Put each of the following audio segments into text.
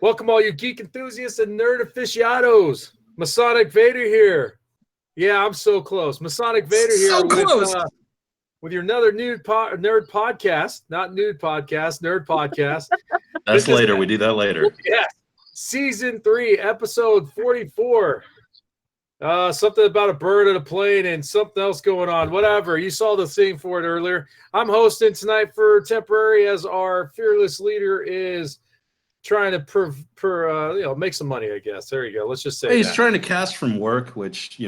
Welcome all you geek enthusiasts and nerd aficionados. Masonic Vader here. Yeah, I'm so close. Masonic Vader here with your another nerd podcast. Not nude podcast, nerd podcast. That's later. We do that later. Yeah. Season 3, episode 44. Something about a bird and a plane and something else going on. Whatever. You saw the thing for it earlier. I'm hosting tonight for temporary as our fearless leader is trying to make some money, I guess. There you go. Let's just say he's trying to cast from work, which,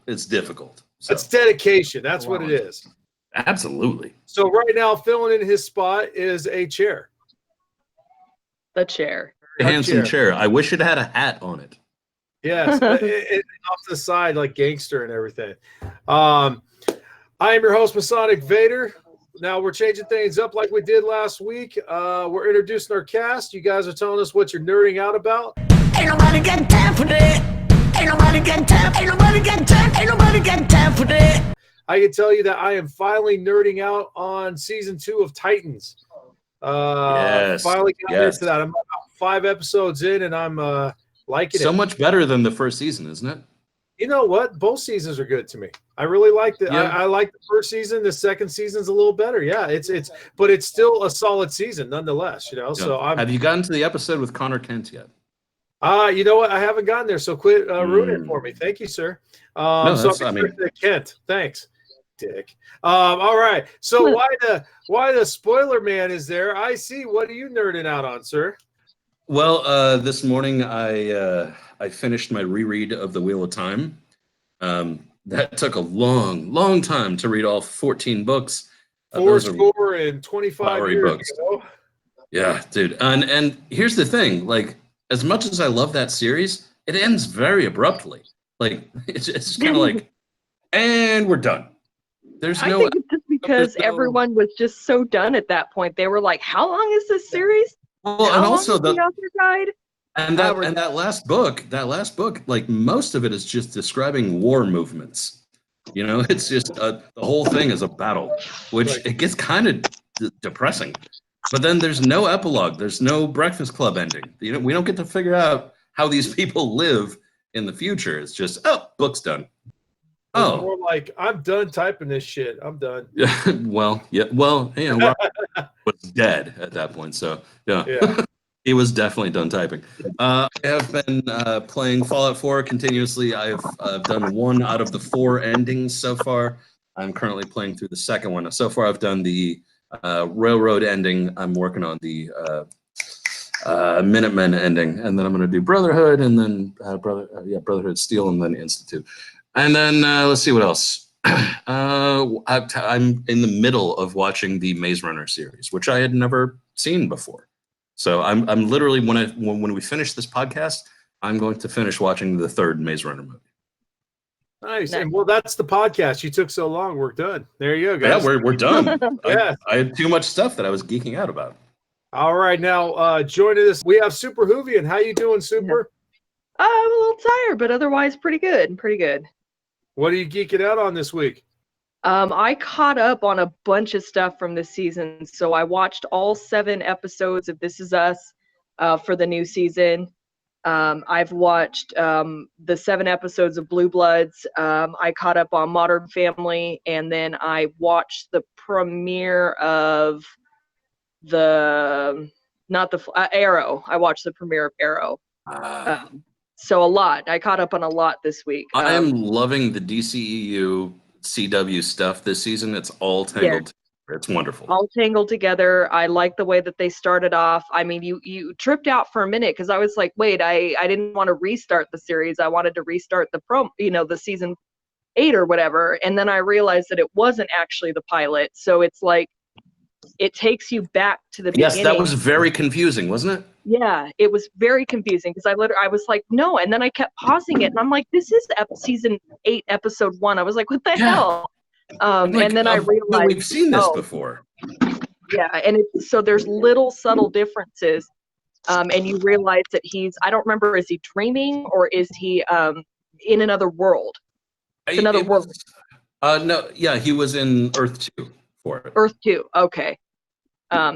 it's difficult. So. It's dedication. That's what it is. Absolutely. So right now, filling in his spot is a chair. The chair. A handsome chair. I wish it had a hat on it. Yes. Off to the side like gangster and everything. I am your host, Masonic Vader. Now we're changing things up like we did last week. We're introducing our cast. You guys are telling us what you're nerding out about. Ain't nobody got time for that. Ain't nobody got time. Ain't nobody got time. Ain't nobody got time for that. I can tell you that I am finally nerding out on season 2 of Titans. Finally got into that. I'm about 5 episodes in, and I'm liking it. So much better than the first season, isn't it? You know what? Both seasons are good to me. I really liked it. Yeah. I like the first season. The second season's a little better. Yeah, but it's still a solid season nonetheless. Yeah. So have you gotten to the episode with Connor Kent yet? You know what? I haven't gotten there. So quit ruining it for me. Thank you, sir. Kent. Thanks, Dick. All right. So why the spoiler man is there? I see. What are you nerding out on, sir? Well, this morning I finished my reread of The Wheel of Time. That took a long time to read all 14 books. 4 and 25 years books. ago. Yeah, dude. And here's the thing, like, as much as I love that series, it ends very abruptly. Like, it's kind of like, and we're done. I think it's just because everyone was just so done at that point. They were like, how long is this series? Well, and also the author died? And that last book, like most of it is just describing war movements. It's just the whole thing is a battle, which it gets kind of depressing. But then there's no epilogue. There's no Breakfast Club ending. We don't get to figure out how these people live in the future. It's just, book's done. It's more like, I'm done typing this shit. I'm done. Well, Robert was dead at that point. So, yeah. He was definitely done typing. I have been playing Fallout 4 continuously. I've done 1 out of the 4 endings so far. I'm currently playing through the second one. So far, I've done the Railroad ending. I'm working on the Minutemen ending. And then I'm going to do Brotherhood, and then Brotherhood Steel, and then Institute. And then let's see what else. I'm in the middle of watching the Maze Runner series, which I had never seen before. So I'm literally when we finish this podcast, I'm going to finish watching the 3rd Maze Runner movie. Nice. And well, that's the podcast. You took so long. We're done. There you go, guys. Yeah, we're done. Yeah. I had too much stuff that I was geeking out about. All right, now joining us, we have Super Hoovian. How you doing, Super? I'm a little tired, but otherwise pretty good. What are you geeking out on this week? I caught up on a bunch of stuff from this season. So I watched all 7 episodes of This Is Us for the new season. I've watched the 7 episodes of Blue Bloods. I caught up on Modern Family, and then I watched the premiere of Arrow. I watched the premiere of Arrow. So a lot. I caught up on a lot this week. I am loving the DCEU CW stuff this season. It's all tangled together. It's wonderful. All tangled together. I like the way that they started off. I mean, you tripped out for a minute because I was like, wait, I didn't want to restart the series. I wanted to restart the season 8 or whatever. And then I realized that it wasn't actually the pilot. So it's like, it takes you back to the beginning. Yes, that was very confusing, wasn't it? Yeah, it was very confusing because I was like, no, and then I kept pausing it, and I'm like, this is season 8, episode 1. I was like, what the hell? And then I realized we've seen this before. Yeah, and so there's little subtle differences, and you realize that I don't remember, is he dreaming or is he in another world? It's another world. No, yeah, he was in Earth 2 for it. Earth 2, okay.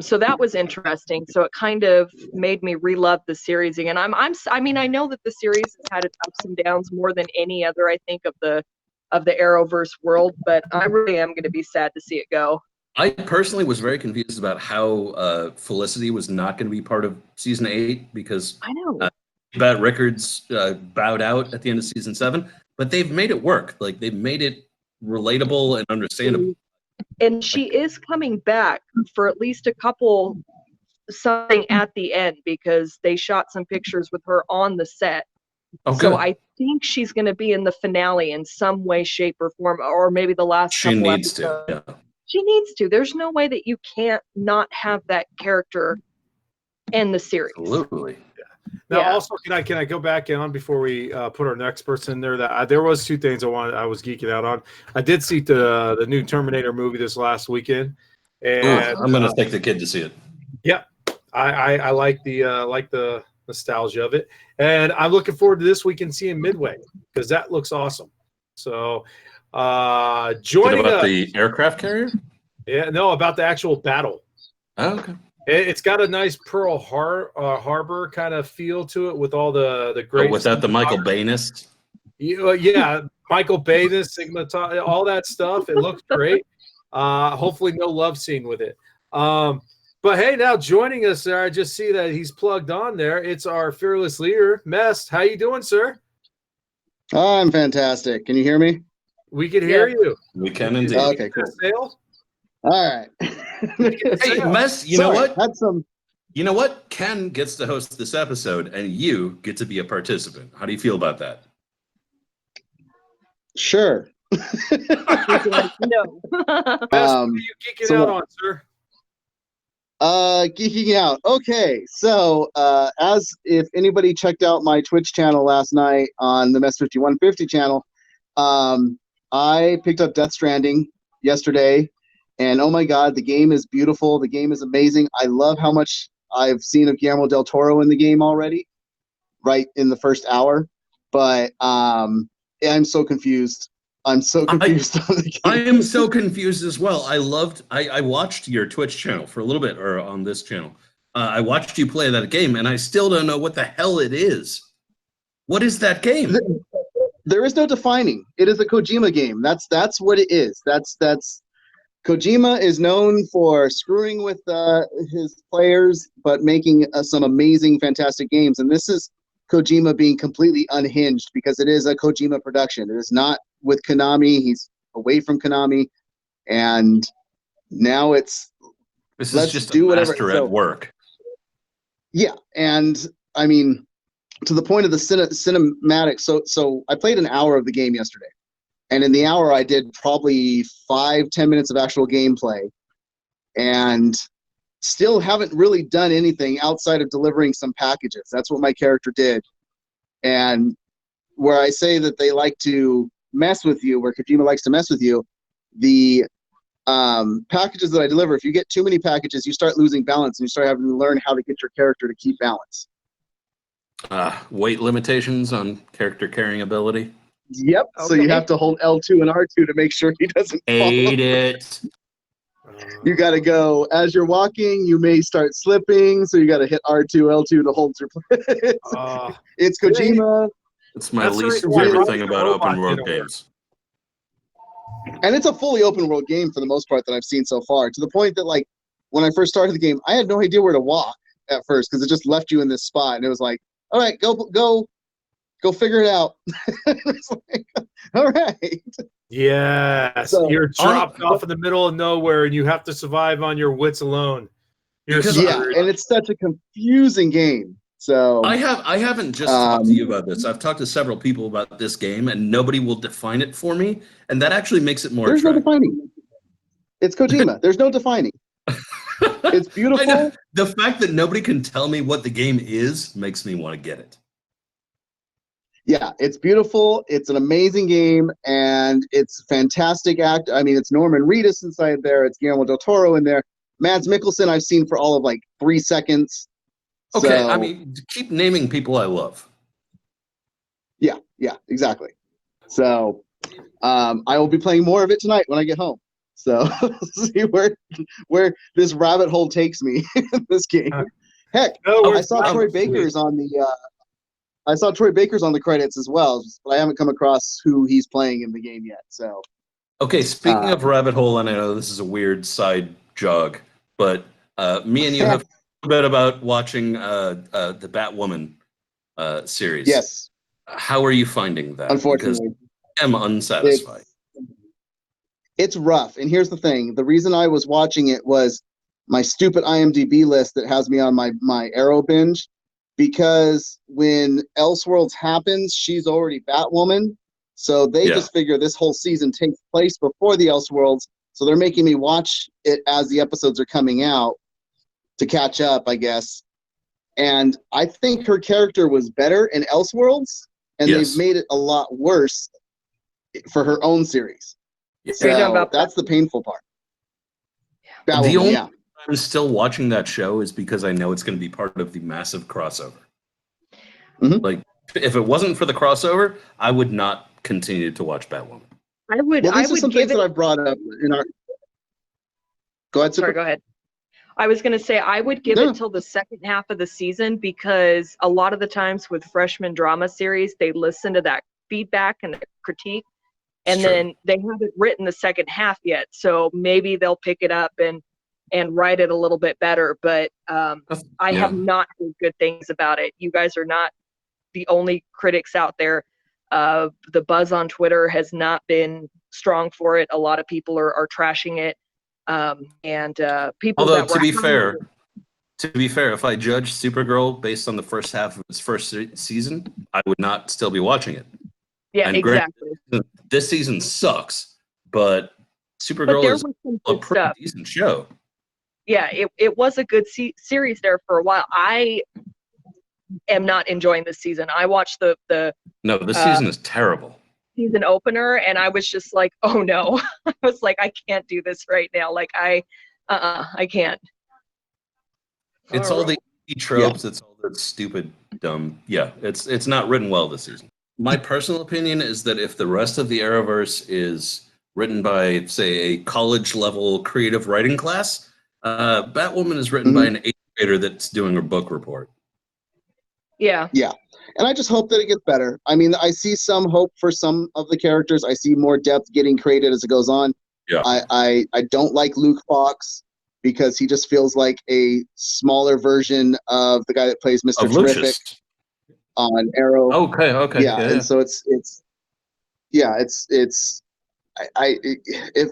So that was interesting. So it kind of made me re-love the series again. I mean, I know that the series has had its ups and downs more than any other, I think, of the Arrowverse world, but I really am going to be sad to see it go. I personally was very confused about how Felicity was not going to be part of season 8 because I know. Bat Rickards bowed out at the end of season 7, but they've made it work. Like they've made it relatable and understandable. And she is coming back for at least a couple something at the end because they shot some pictures with her on the set. Oh, so good. I think she's going to be in the finale in some way, shape, or form, or maybe the last She couple needs episodes. to. Yeah. She needs to. There's no way that you can't not have that character in the series. Absolutely. Now, Yeah. also, can I go back on before we put our next person in there? That there was 2 things I was geeking out on. I did see the new Terminator movie this last weekend, and Ooh, I'm going to take the kid to see it. Yeah, I like the nostalgia of it, and I'm looking forward to this weekend seeing Midway because that looks awesome. So, joining about us, the aircraft carrier? Yeah, no, about the actual battle. Oh, okay. It's got a nice Pearl Harbor kind of feel to it with all the great. But without the Michael Bayness? Yeah, Michael Bendis, Sigma, all that stuff. It looks great. Hopefully, no love scene with it. But hey, now joining us there, I just see that he's plugged on there. It's our fearless leader, Mest. How you doing, sir? Oh, I'm fantastic. Can you hear me? We can hear you. We can indeed. Okay, cool. Sail? All right. Hey, Mess, you know what? Had some. You know what? Ken gets to host this episode, and you get to be a participant. How do you feel about that? Sure. No. Mest, what are you geeking out on, sir? Geeking out. Okay, so as if anybody checked out my Twitch channel last night on the Mess 5150 channel, I picked up Death Stranding yesterday, and oh my God, the game is beautiful. The game is amazing. I love how much I've seen of Guillermo del Toro in the game already, right in the first hour. But I'm so confused. I'm so confused on the game. I am so confused as well. I watched your Twitch channel for a little bit, or on this channel. I watched you play that game, and I still don't know what the hell it is. What is that game? There is no defining. It is a Kojima game. That's what it is. That's Kojima is known for screwing with his players, but making some amazing, fantastic games. And this is Kojima being completely unhinged because it is a Kojima production. It is not with Konami. He's away from Konami, and now it's This let's is just do a whatever. master So, at work. yeah, and I mean, to the point of the cinematic. So I played an hour of the game yesterday, and in the hour I did probably 5-10 minutes of actual gameplay, and still haven't really done anything outside of delivering some packages. That's what my character did. And where I say that they like to mess with you, where Kojima likes to mess with you, the packages that I deliver, if you get too many packages, you start losing balance and you start having to learn how to get your character to keep balance. Weight limitations on character carrying ability. Yep. So you have to hold L2 and R2 to make sure he doesn't fall. Ate it. You got to go as you're walking. You may start slipping, so you got to hit R2, L2 to hold your. It's Kojima. It's my That's the least reason why favorite I thing like about the open robot world in a way. games. And it's a fully open world game for the most part that I've seen so far. To the point that, like, when I first started the game, I had no idea where to walk at first because it just left you in this spot, and it was like, all right, go figure it out. It's like, all right. Yes, So, you're dropped off in the middle of nowhere, and you have to survive on your wits alone. Yeah, and it's such a confusing game. So I haven't just talked to you about this. I've talked to several people about this game, and nobody will define it for me, and that actually makes it more there's no attractive. defining. It's Kojima. There's no defining. It's beautiful. I know. The fact that nobody can tell me what the game is makes me want to get it. Yeah, it's beautiful. It's an amazing game, and it's fantastic act. I mean, it's Norman Reedus inside there. It's Guillermo del Toro in there. Mads Mikkelsen I've seen for all of like 3 seconds. Okay, So, I mean, keep naming people I love. Yeah, exactly. So I will be playing more of it tonight when I get home. So see where this rabbit hole takes me in this game. Heck, I saw Troy Baker's on the credits as well, but I haven't come across who he's playing in the game yet. So okay, speaking of rabbit hole, and I know this is a weird side jog, but me and you have a bit about watching the Batwoman series. Yes. How are you finding that? Unfortunately, because I'm unsatisfied. It's rough, and here's the thing: the reason I was watching it was my stupid IMDb list that has me on my Arrow binge, because when Elseworlds happens, she's already Batwoman, so they just figure this whole season takes place before the Elseworlds, so they're making me watch it as the episodes are coming out to catch up, I guess. And I think her character was better in Elseworlds, and they've made it a lot worse for her own series. So that's the painful part. Batwoman, the only I'm still watching that show is because I know it's going to be part of the massive crossover. Mm-hmm. Like, if it wasn't for the crossover, I would not continue to watch Batwoman. I would. Well, these are some things that I brought up in our. Go ahead, Super. Sorry, go ahead. I was going to say I would give it till the second half of the season, because a lot of the times with freshman drama series, they listen to that feedback and the critique, and then they haven't written the second half yet. So maybe they'll pick it up and write it a little bit better. But I have not heard good things about it. You guys are not the only critics out there. The buzz on Twitter has not been strong for it. A lot of people are trashing it. People. Although to be fair, if I judge Supergirl based on the first half of its first season, I would not still be watching it. Yeah, and exactly. This season sucks, but Supergirl is a pretty decent show. Yeah, it was a good series there for a while. I am not enjoying this season. I watched this season is terrible. Season opener, and I was just like, oh no. I was like, I can't do this right now. Like I can't. It's all the tropes. It's all the stupid, dumb. Yeah, it's not written well this season. My personal opinion is that if the rest of the Arrowverse is written by, say, a college-level creative writing class, Batwoman is written by an 8th grader that's doing a book report. Yeah. And I just hope that it gets better. I mean, I see some hope for some of the characters. I see more depth getting created as it goes on. Yeah. I don't like Luke Fox because he just feels like a smaller version of the guy that plays Mr. Terrific on Arrow. Okay. Yeah, and so it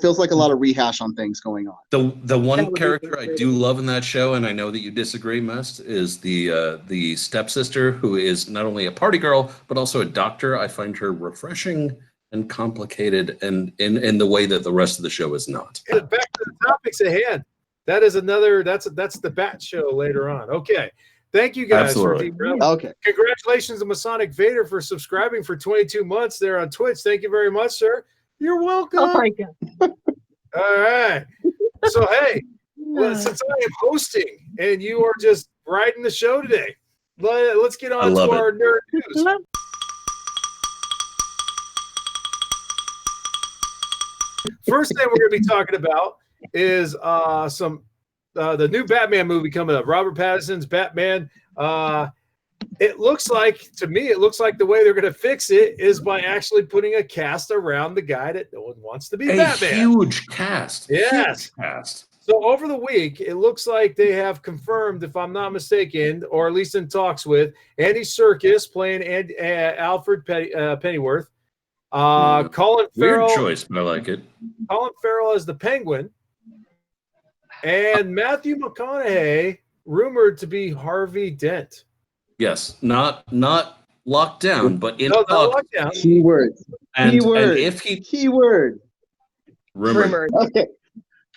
feels like a lot of rehash on things going on. The one character I do love in that show, and I know that you disagree, Must, is the stepsister, who is not only a party girl but also a doctor. I find her refreshing and complicated, and in the way that the rest of the show is not. Back to the topics at hand. That is another. That's the Bat show later on. Okay. Thank you guys for Okay. Congratulations to Masonic Vader for subscribing for 22 months there on Twitch. Thank you very much, sir. You're welcome. Oh my God. All right. So, hey, since I am hosting and you are just riding the show today, let's get on to our nerd news. First thing we're going to be talking about is the new Batman movie coming up. Robert Pattinson's Batman. It looks like the way they're going to fix it is by actually putting a cast around the guy that no one wants to be Batman. Huge cast. Yes. Huge cast. So over the week, it looks like they have confirmed, if I'm not mistaken, or at least in talks with, Andy Serkis playing Alfred Pennyworth. Colin Farrell. Weird choice, but I like it. Colin Farrell as the Penguin. And Matthew McConaughey rumored to be Harvey Dent. Yes, not locked down, but in talk. Lockdown. Keyword. Keyword. Rumored. Okay.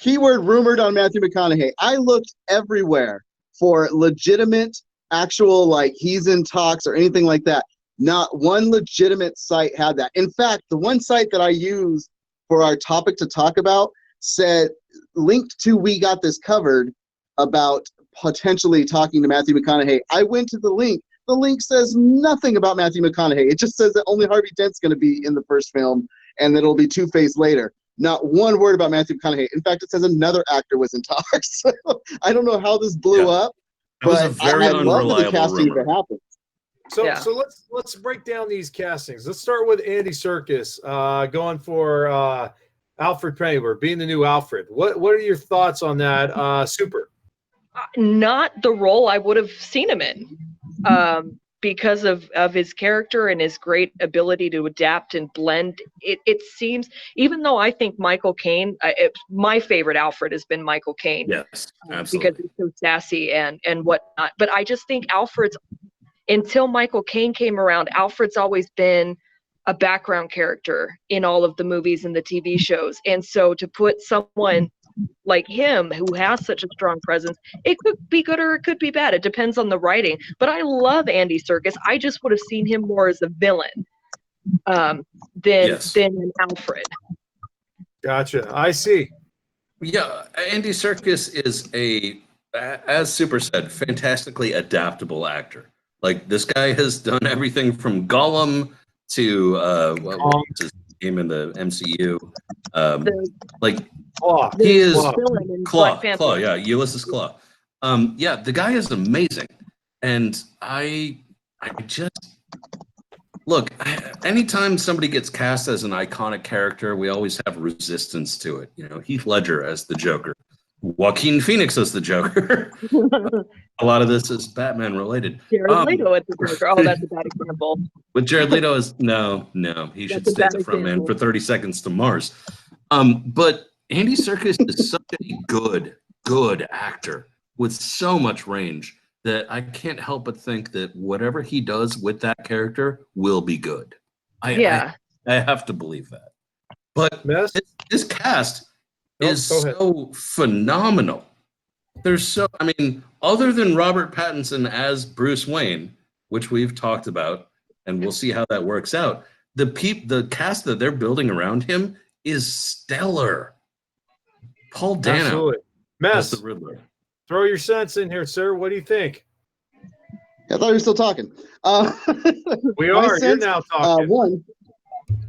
Keyword rumored on Matthew McConaughey. I looked everywhere for legitimate, actual, like he's in talks or anything like that. Not one legitimate site had that. In fact, the one site that I used for our topic to talk about said, linked to We Got This Covered about potentially talking to Matthew McConaughey. I went to the link. The link says nothing about Matthew McConaughey. It just says that only Harvey Dent's going to be in the first film and that it'll be Two-Face later. Not one word about Matthew McConaughey. In fact, it says another actor was in talks. So I don't know how this blew up, It was but a very I love the unreliable casting rumor. that happened. So Yeah. so let's break down these castings. Let's start with Andy Serkis going for Alfred Pennyworth, being the new Alfred. What are your thoughts on that? Super. Not the role I would have seen him in, because of his character and his great ability to adapt and blend. It seems, even though I think Michael Caine, my favorite Alfred has been Michael Caine. Yes, Because absolutely. he's so sassy and whatnot. But I just think Alfred's, until Michael Caine came around, Alfred's always been a background character in all of the movies and the TV shows. And so to put someone like him who has such a strong presence, it could be good or it could be bad. It depends on the writing. But I love Andy Serkis. I just would have seen him more as a villain than an Alfred. Gotcha. I see. Yeah, Andy Serkis is as Super said, fantastically adaptable actor. Like, this guy has done everything from Gollum to what was his name in the MCU? Claw. He is Villain in Claw, Black Panther. yeah, Ulysses Claw. Yeah, the guy is amazing, and I just look. Anytime somebody gets cast as an iconic character, we always have resistance to it. You know, Heath Ledger as the Joker, Joaquin Phoenix as the Joker. A lot of this is Batman related. Jared Leto at the Joker. Oh, that's a bad example. With Jared Leto as no, he should stay as a front man for 30 Seconds to Mars. But Andy Serkis is such a good actor with so much range that I can't help but think that whatever he does with that character will be good. I have to believe that. But this cast is so phenomenal. There's other than Robert Pattinson as Bruce Wayne, which we've talked about, and we'll see how that works out, the cast that they're building around him is stellar. Paul Dano. Absolutely. Mess. The Riddler. Throw your sense in here, sir. What do you think? I thought you were still talking. We are. You're now talking.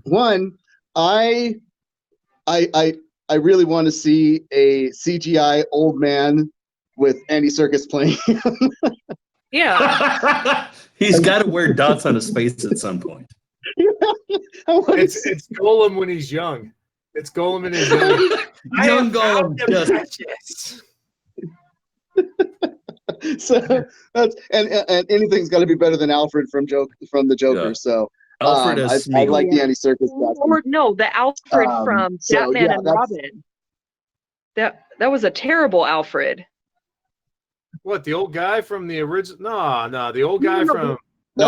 One, I really want to see a CGI old man with Andy Serkis playing him. Yeah. He's got to wear dots on his face at some point. It's Golem when he's young. It's Golem when he's young. Young Golem. Yes. So that's and anything's got to be better than Alfred from the Joker. Yeah. So Alfred I like the Andy Serkis cast. Or no, the Alfred from Batman and Robin. That was a terrible Alfred. What, the old guy from the original? No, the old guy from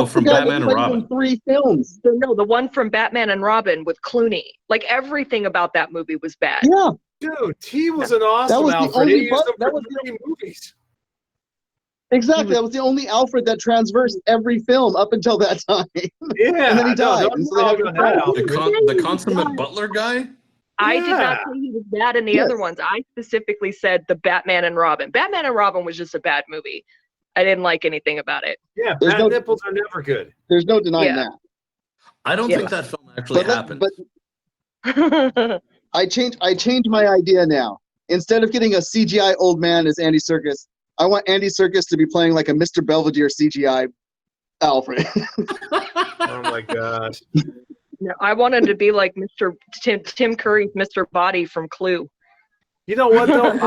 from Batman and Robin. 3 films. No, the one from Batman and Robin with Clooney. Like, everything about that movie was bad. Yeah, dude, he was an awesome Alfred. He used them for 3 movies. Exactly. That was the only Alfred that transversed every film up until that time. Yeah, and then he died. And so they had the consummate Butler guy. I did not say he was bad in the other ones. I specifically said the Batman and Robin. Batman and Robin was just a bad movie. I didn't like anything about it. Yeah, bad nipples are never good. There's no denying that. I don't think that film actually happened. But I changed my idea now. Instead of getting a CGI old man as Andy Serkis, I want Andy Serkis to be playing like a Mr. Belvedere CGI Alfred. Oh my gosh. No, I wanted to be like Tim Curry's Mr. Body from Clue. You know what though?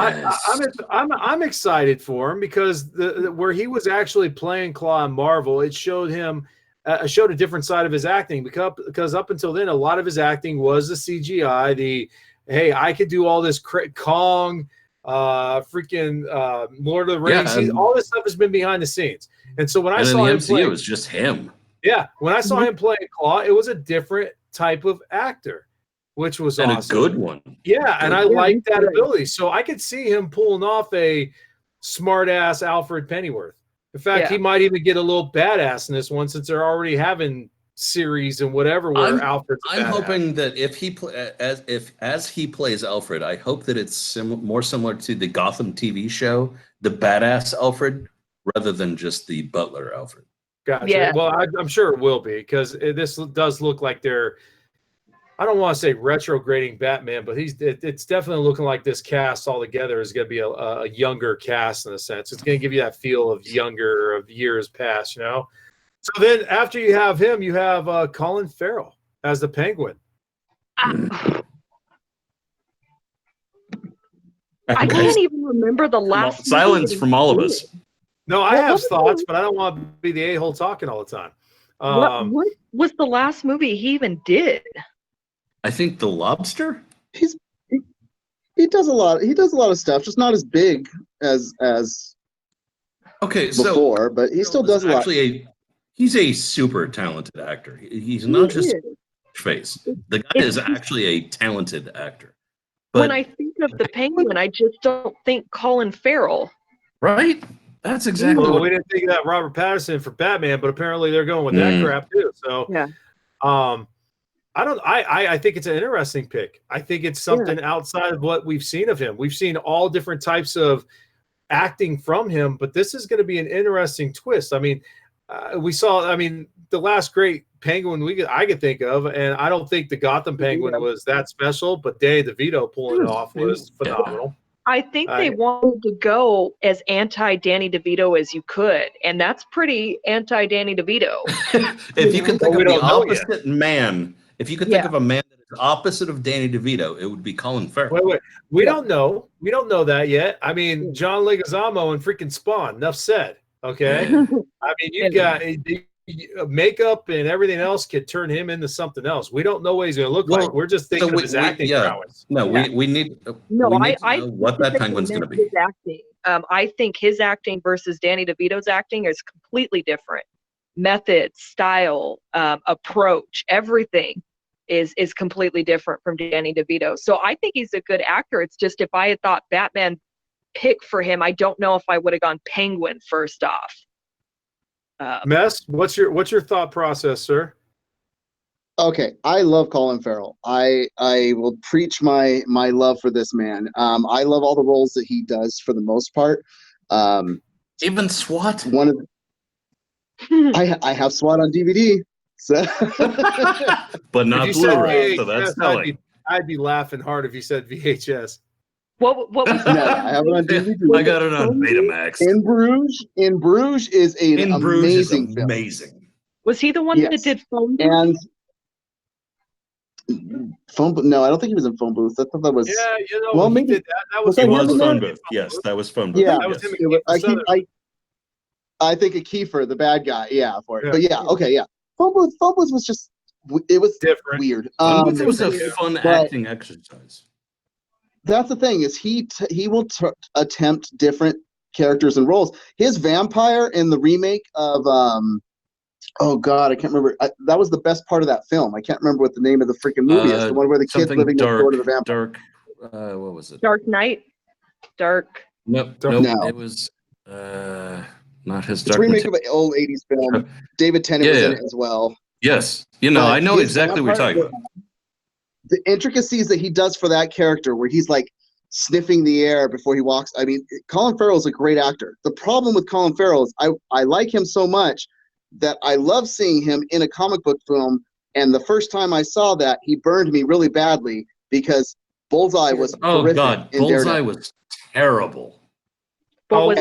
I'm excited for him because where he was actually playing Claw in Marvel, it showed him showed a different side of his acting because up until then a lot of his acting was the CGI. Hey, I could do all this Kong, freaking Lord of the Rings. All this stuff has been behind the scenes, and so when I saw him play, it was just him. Yeah, when I saw him playing Claw, it was a different type of actor, which was awesome. A good one. Yeah, and I like that ability. So I could see him pulling off a smart-ass Alfred Pennyworth. In fact, he might even get a little badass in this one since they're already having series and whatever where Alfred's I'm hoping that if he as he plays Alfred, I hope that it's more similar to the Gotham TV show, the badass Alfred, rather than just the butler Alfred. Gotcha. Yeah. Well, I'm sure it will be because this does look like they're. I don't want to say retrograding Batman, but it's definitely looking like this cast altogether is going to be a younger cast in a sense. It's going to give you that feel of younger, of years past, you know? So then after you have him, you have Colin Farrell as the Penguin. I can't even remember the last silence from all of us. No, I have thoughts, but I don't want to be the a-hole talking all the time. What was the last movie he even did? I think The Lobster. He does a lot. He does a lot of stuff, just not as big as before. But he still does a lot. He's a super talented actor. He's not just face. The guy is actually a talented actor. But when I think of the Penguin, I just don't think Colin Farrell. Right? That's exactly well, what we didn't think of that Robert Pattinson for Batman, but apparently they're going with that crap too. So yeah. I think it's an interesting pick. I think it's something outside of what we've seen of him. We've seen all different types of acting from him, but this is going to be an interesting twist. I mean, we saw, the last great Penguin I could think of, and I don't think the Gotham Penguin was that special, but Danny DeVito pulling it off was phenomenal. I think they wanted to go as anti-Danny DeVito as you could, and that's pretty anti-Danny DeVito. If you can think of the opposite man, if you could think of a man that is opposite of Danny DeVito, it would be Colin Farrell. Wait. We don't know. We don't know that yet. I mean, John Leguizamo and freaking Spawn. Enough said. Okay. I mean, you got makeup and everything else could turn him into something else. We don't know what he's going to look like. We're just thinking of his acting prowess. No, we need to know what that Penguin's going to be. His acting. I think his acting versus Danny DeVito's acting is completely different. Method, style, approach, everything is completely different from Danny DeVito. So I think he's a good actor. It's just if I had thought Batman pick for him, I don't know if I would have gone Penguin first off. Mess, what's your thought process, sir? Okay, I love Colin Farrell. I will preach my love for this man. I love all the roles that he does for the most part. Even SWAT. I have SWAT on DVD, so but not Blu-ray. So that's telling. I'd be laughing hard if you said VHS. What was that? No, I have it on DVD. I got it on Betamax. In Bruges is an amazing film. Amazing. Was he the one that did Phone Booth? And Phone Booth? No, I don't think he was in Phone Booth. I thought that was. Yeah, well, he maybe did that. That was Phone Booth. Yes, that was Phone Booth. Yeah, that was him. I think of Kiefer, the bad guy. Yeah, for it. But okay. Phone Booth was just. It was different. Weird. It was a fun acting exercise. That's the thing is he will attempt different characters and roles. His vampire in the remake of oh god, I can't remember. That was the best part of that film. I can't remember what the name of the freaking movie is. The one where the kid's living next door to the vampire. What was it? Dark Knight. Nope. No. It was not his. It's a remake of an old '80s film. David Tennant was in it as well. Yes, I know exactly what you're talking about. The intricacies that he does for that character, where he's like sniffing the air before he walks. I mean, Colin Farrell is a great actor. The problem with Colin Farrell is I like him so much that I love seeing him in a comic book film. And the first time I saw that, he burned me really badly because Bullseye was horrific. Oh God, Bullseye was terrible. Are we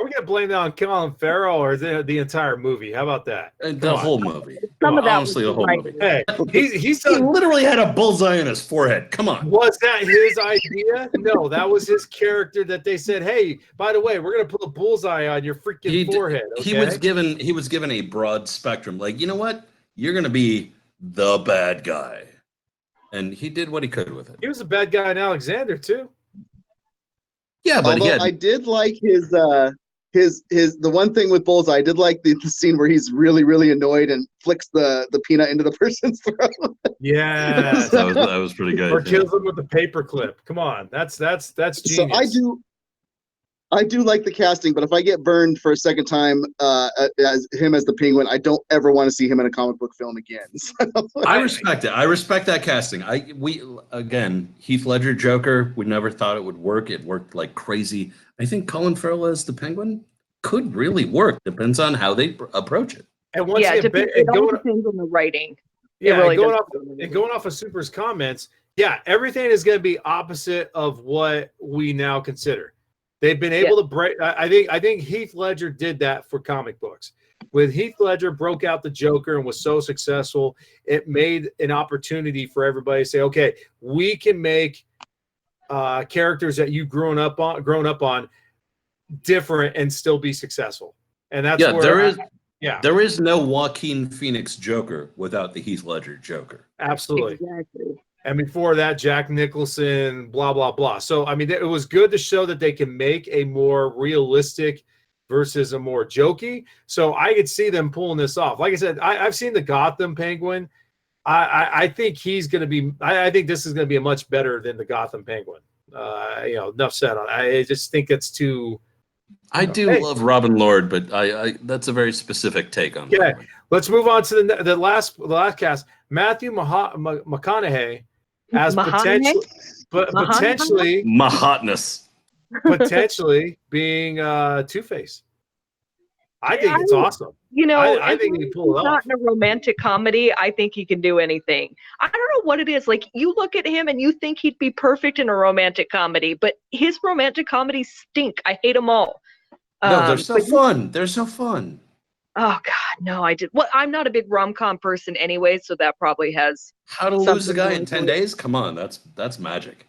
going to blame that on Colin Farrell or the entire movie? How about that? The whole movie. Honestly, the whole movie. Hey, he literally had a bullseye in his forehead. Come on. Was that his idea? No, that was his character that they said, hey, by the way, we're going to put a bullseye on your freaking forehead. Okay? He was given a broad spectrum. Like, you know what? You're going to be the bad guy. And he did what he could with it. He was a bad guy in Alexander, too. Yeah, but I did like his the one thing with Bullseye, I did like the scene where he's really, really annoyed and flicks the peanut into the person's throat. Yeah, that was pretty good. Or kills him with the paper clip. Come on, that's genius. So I do like the casting, but if I get burned for a second time as the Penguin, I don't ever want to see him in a comic book film again. I respect it. I respect that casting. Heath Ledger Joker, we never thought it would work. It worked like crazy. I think Colin Farrell as the Penguin could really work. Depends on how they approach it. And once it all depends on the writing. Yeah, really going does off and going off of Super's comments, yeah, everything is going to be opposite of what we now consider. They've been able to break. I think Heath Ledger did that for comic books. When Heath Ledger broke out the Joker and was so successful, it made an opportunity for everybody to say, "Okay, we can make characters that you've grown up on different and still be successful." And that's where there is no Joaquin Phoenix Joker without the Heath Ledger Joker. Absolutely. Exactly. And before that, Jack Nicholson, blah, blah, blah. So, I mean, it was good to show that they can make a more realistic versus a more jokey. So I could see them pulling this off. Like I said, I've seen the Gotham Penguin. I think he's going to be – I think this is going to be a much better than the Gotham Penguin. Enough said on it. I just think it's too – I do love Robin Lord, but I that's a very specific take on that. Okay, let's move on to the last cast. Matthew McConaughey as potentially My hotness. potentially being Two-Face. I think it's awesome. I think he can pull it off. Not in a romantic comedy. I think he can do anything. I don't know what it is. Like, you look at him and you think he'd be perfect in a romantic comedy, but his romantic comedies stink. I hate them all. No, they're so fun. They're so fun. Oh God, no, I did. Well, I'm not a big rom-com person anyway, so that probably has. How to Lose a Guy in 10 Days? Come on, that's magic.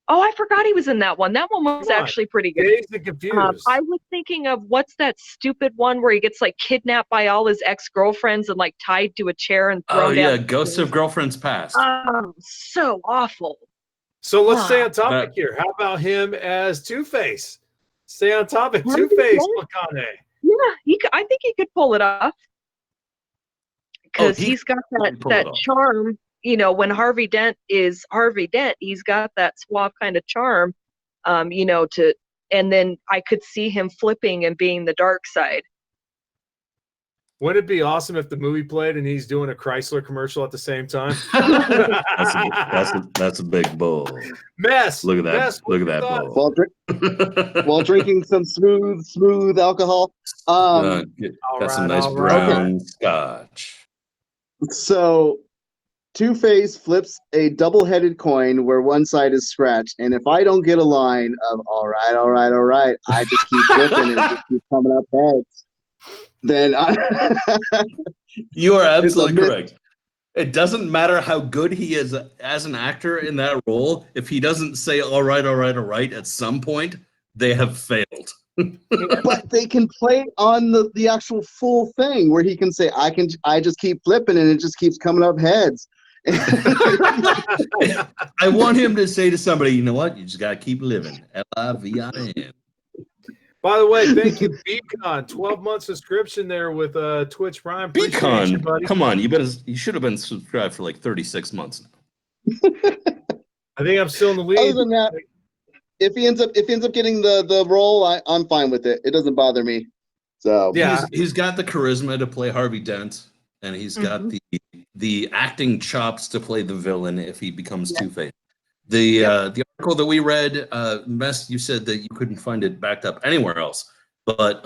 Oh, I forgot he was in that one. That one was actually pretty good. Dazed and Confused. I was thinking of what's that stupid one where he gets like kidnapped by all his ex-girlfriends and like tied to a chair and thrown down. Oh yeah, Ghosts of Girlfriends Past. Oh, so awful. So let's stay on topic here. How about him as Two-Face? Stay on topic. Two-Face McConaughey. Yeah, I think he could pull it off. Because he's got that charm. When Harvey Dent is Harvey Dent, he's got that suave kind of charm, and then I could see him flipping and being the dark side. Wouldn't it be awesome if the movie played and he's doing a Chrysler commercial at the same time? that's a big bull. Mess. Look at that. Mess, look at that bull. While drinking some smooth alcohol. Got some nice brown scotch. So Two-Face flips a double-headed coin where one side is scratched, and if I don't get a line of all right, I just keep flipping and it just keeps coming up heads. Then you are absolutely correct. It doesn't matter how good he is as an actor in that role. If he doesn't say all right at some point, they have failed. But they can play on the actual full thing where he can say, I just keep flipping and it just keeps coming up heads. I want him to say to somebody, you know what? You just got to keep living. LIVIN. By the way, thank you, Beacon. 12-month subscription there with Twitch Prime. Beacon, come on. You should have been subscribed for like 36 months now. I think I'm still in the lead. Other than that, if he ends up getting the role, I'm fine with it. It doesn't bother me. So yeah, he's got the charisma to play Harvey Dent, and he's got the acting chops to play the villain if he becomes Two-Face. The article that we read, Mess, you said that you couldn't find it backed up anywhere else, but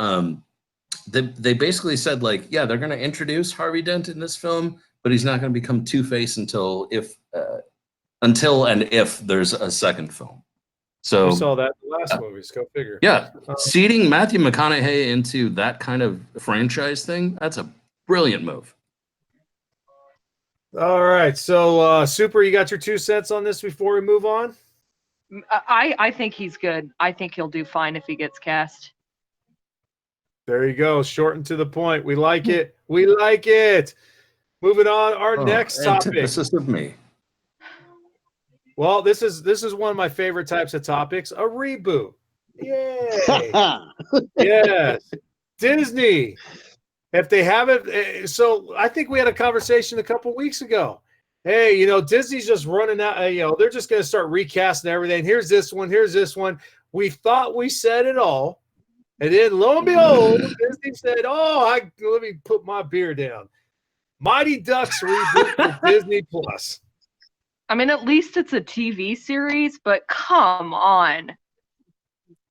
they basically said they're going to introduce Harvey Dent in this film, but he's not going to become Two-Face until and if there's a second film. So we saw that in the last movies. Go figure. Yeah, seeding Matthew McConaughey into that kind of franchise thing, that's a brilliant move. All right, so Super, you got your 2 cents on this before we move on? I think he's good. I think he'll do fine if he gets cast. There you go. Short and to the point. We like it. We like it. Moving on. Our next topic. Antithesis of me. Well, this is one of my favorite types of topics. A reboot. Yay. Yes. Disney. If they haven't, so I think we had a conversation a couple weeks ago. Hey, Disney's just running out. They're just going to start recasting everything. Here's this one. Here's this one. We thought we said it all, and then lo and behold, Disney said, let me put my beer down. Mighty Ducks reboot for Disney Plus. I mean, at least it's a TV series, but come on.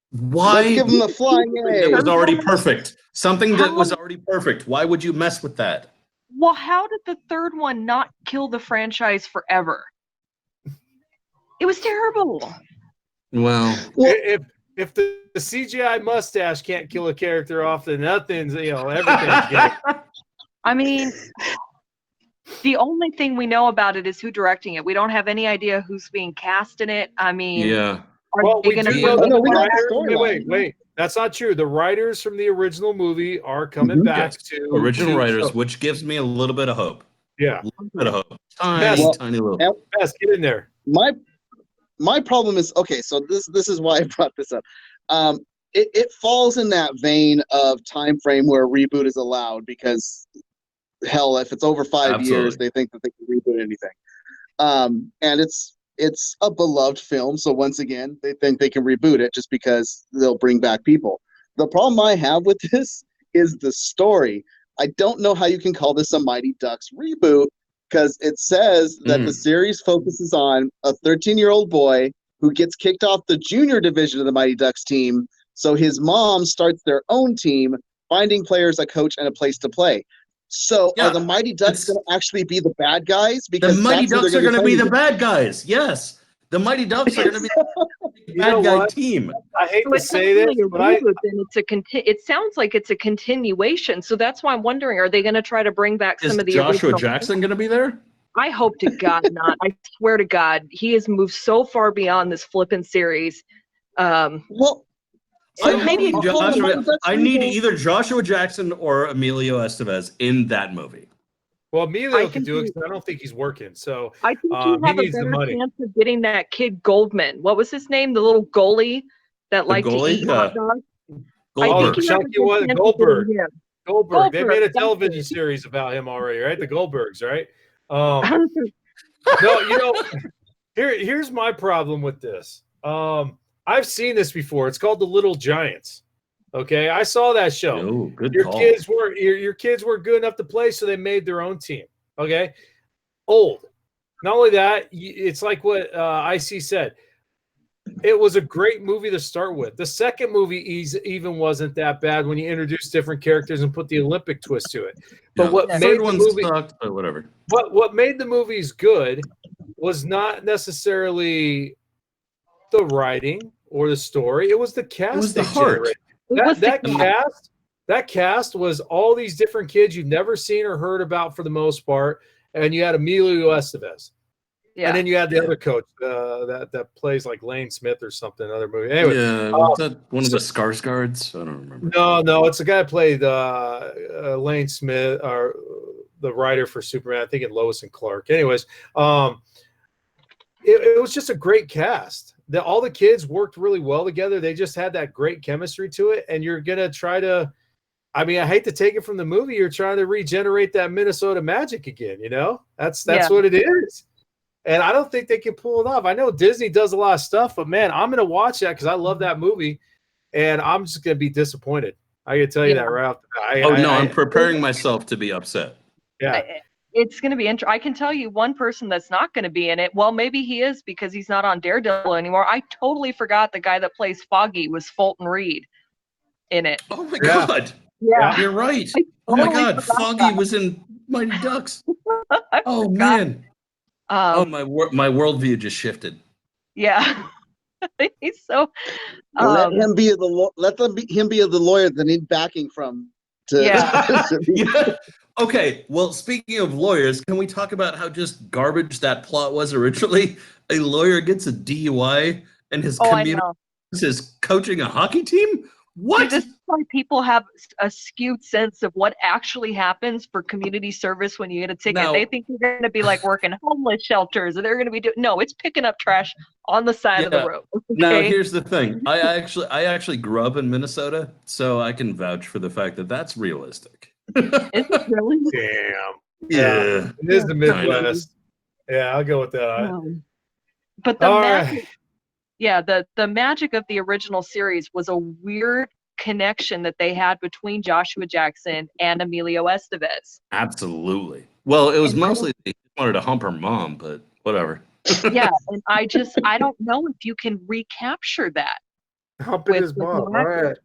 Why? Let's give them the flying A. It was already perfect. Something that was already perfect. Why would you mess with that? Well, how did the third one not kill the franchise forever? It was terrible. Well, If the CGI mustache can't kill a character off, then nothing's, everything's good. I mean, the only thing we know about it is who directing it. We don't have any idea who's being cast in it. I mean, yeah. are they going do to? know that no, we the got the writers, storyline. wait. That's not true. The writers from the original movie are coming back Yes. to Original writers, so- which gives me a little bit of hope. yeah. A little bit of hope. Well, Tiny little. Best, get in there. My problem is, okay, so this is why I brought this up. It falls in that vein of time frame where a reboot is allowed because, hell, if it's over 5 years, Absolutely. they think that they can reboot anything. And it's a beloved film, so once again, they think they can reboot it just because they'll bring back people. The problem I have with this is the story. I don't know how you can call this a Mighty Ducks reboot because it says that the series focuses on a 13-year-old boy who gets kicked off the junior division of the Mighty Ducks team. So his mom starts their own team, finding players, a coach, and a place to play. So Yeah, are the Mighty Ducks going to actually be the bad guys? The Because Mighty that's who Ducks they're are going to be fighting the bad guys. Yes. The Mighty Ducks are going to be the bad guy team. I hate So to it's not say this, really a but I reboot, then it sounds like it's a continuation. So that's why I'm wondering: are they going to try to bring back Is some of the Joshua original? Jackson going to be there? I hope to God not. I swear to God, he has moved so far beyond this flippin' series. Well, So maybe I need either Joshua Jackson or Emilio Estevez in that movie. well, Emilio I could think do it he- because I don't think he's working. So I think you he have a needs the better money. chance of getting that kid Goldman. What was his name? The little goalie that liked to goalie? eat hot dogs. I Oh, think the you have a chunky good one, chance of Goldberg. getting him. Goldberg. They made a Goldberg, television that's it. series about him already, right? The Goldbergs, right? No, here's my problem with this. I've seen this before. It's called The Little Giants. Okay, I saw that show. Oh, good Your call. kids were good enough to play, so they made their own team. Okay, old. Not only that, it's like what IC said. It was a great movie to start with. The second movie even wasn't that bad when you introduced different characters and put the Olympic twist to it. But what made third the one movie sucked, but whatever. what made the movies good was not necessarily the writing or the story. It was the cast. It was the they heart. generated. That cast was all these different kids you've never seen or heard about for the most part, and you had Emilio Estevez. Yeah. And then you had the other coach that plays like Lane Smith or something, another movie. Anyway, Was that one of the Skarsgårds? I don't remember. no, it's the guy that played Lane Smith, or the writer for Superman, I think in Lois and Clark. Anyways, it was just a great cast. All the kids worked really well together. They just had that great chemistry to it. And you're going to try to, I mean, I hate to take it from the movie. You're trying to regenerate that Minnesota Magic again, That's what it is. And I don't think they can pull it off. I know Disney does a lot of stuff, but man, I'm going to watch that because I love that movie, and I'm just going to be disappointed. I can tell you that right off the bat. I'm preparing myself to be upset. Yeah. It's going to be interesting. I can tell you one person that's not going to be in it. Well, maybe he is because he's not on Daredevil anymore. I totally forgot the guy that plays Foggy was Fulton Reed in it. Oh my God. Yeah. You're right. I Oh my totally God. forgot Foggy that. was in Mighty Ducks. Oh forgot. man. My worldview just shifted. Yeah. He's so. Let him be the lawyer that need backing from. Yeah. Okay. Well, speaking of lawyers, can we talk about how just garbage that plot was originally? A lawyer gets a DUI and his community is coaching a hockey team. What? This is why people have a skewed sense of what actually happens for community service when you get a ticket. Now, they think you're going to be like working homeless shelters, or they're going to be doing. No, it's picking up trash on the side of the road. Okay? Now, here's the thing. I actually grew up in Minnesota, so I can vouch for the fact that that's realistic. Is it really? Damn. Yeah. It is the Midwest. Yeah, I'll go with that. But the magic, the magic of the original series was a weird connection that they had between Joshua Jackson and Emilio Estevez. Absolutely. Well, it was mostly they wanted to hump her mom, but whatever. Yeah, and I don't know if you can recapture that. Humping his mom. All right.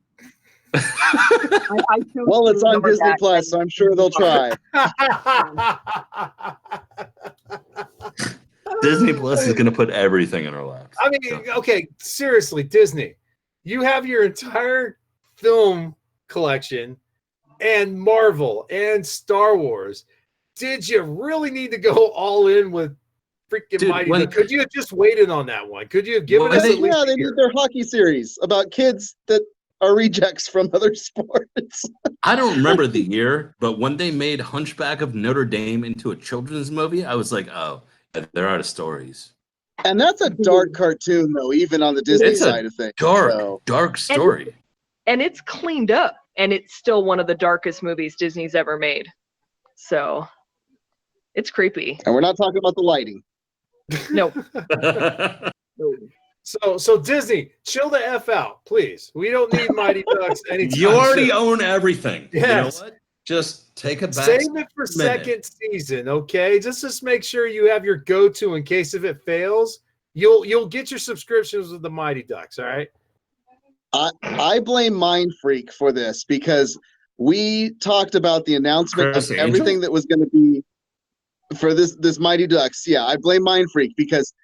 Well, it's on Disney Plus, so I'm sure they'll try. Disney Plus is going to put everything in our laps. I mean, okay, seriously, Disney, you have your entire film collection and Marvel and Star Wars. Did you really need to go all in with freaking Mighty Ducks? Could you have just waited on that one? Could you have given us at least they did their hockey series about kids that are rejects from other sports. I don't remember the year, but when they made Hunchback of Notre Dame into a children's movie, I was like, oh, they're out of stories. And that's a dark cartoon, though, even on the Disney side of things. Dark story. And it's cleaned up, and it's still one of the darkest movies Disney's ever made. So, it's creepy. And we're not talking about the lighting. No. So Disney, chill the F out, please. We don't need Mighty Ducks anytime You already soon. own everything. Yes. You know what? Just take it back. Save it for second season, okay? Just make sure you have your go-to in case if it fails. You'll get your subscriptions with the Mighty Ducks, all right? I blame Mind Freak for this because we talked about the announcement of everything that was going to be for this Mighty Ducks. Yeah, I blame Mind Freak because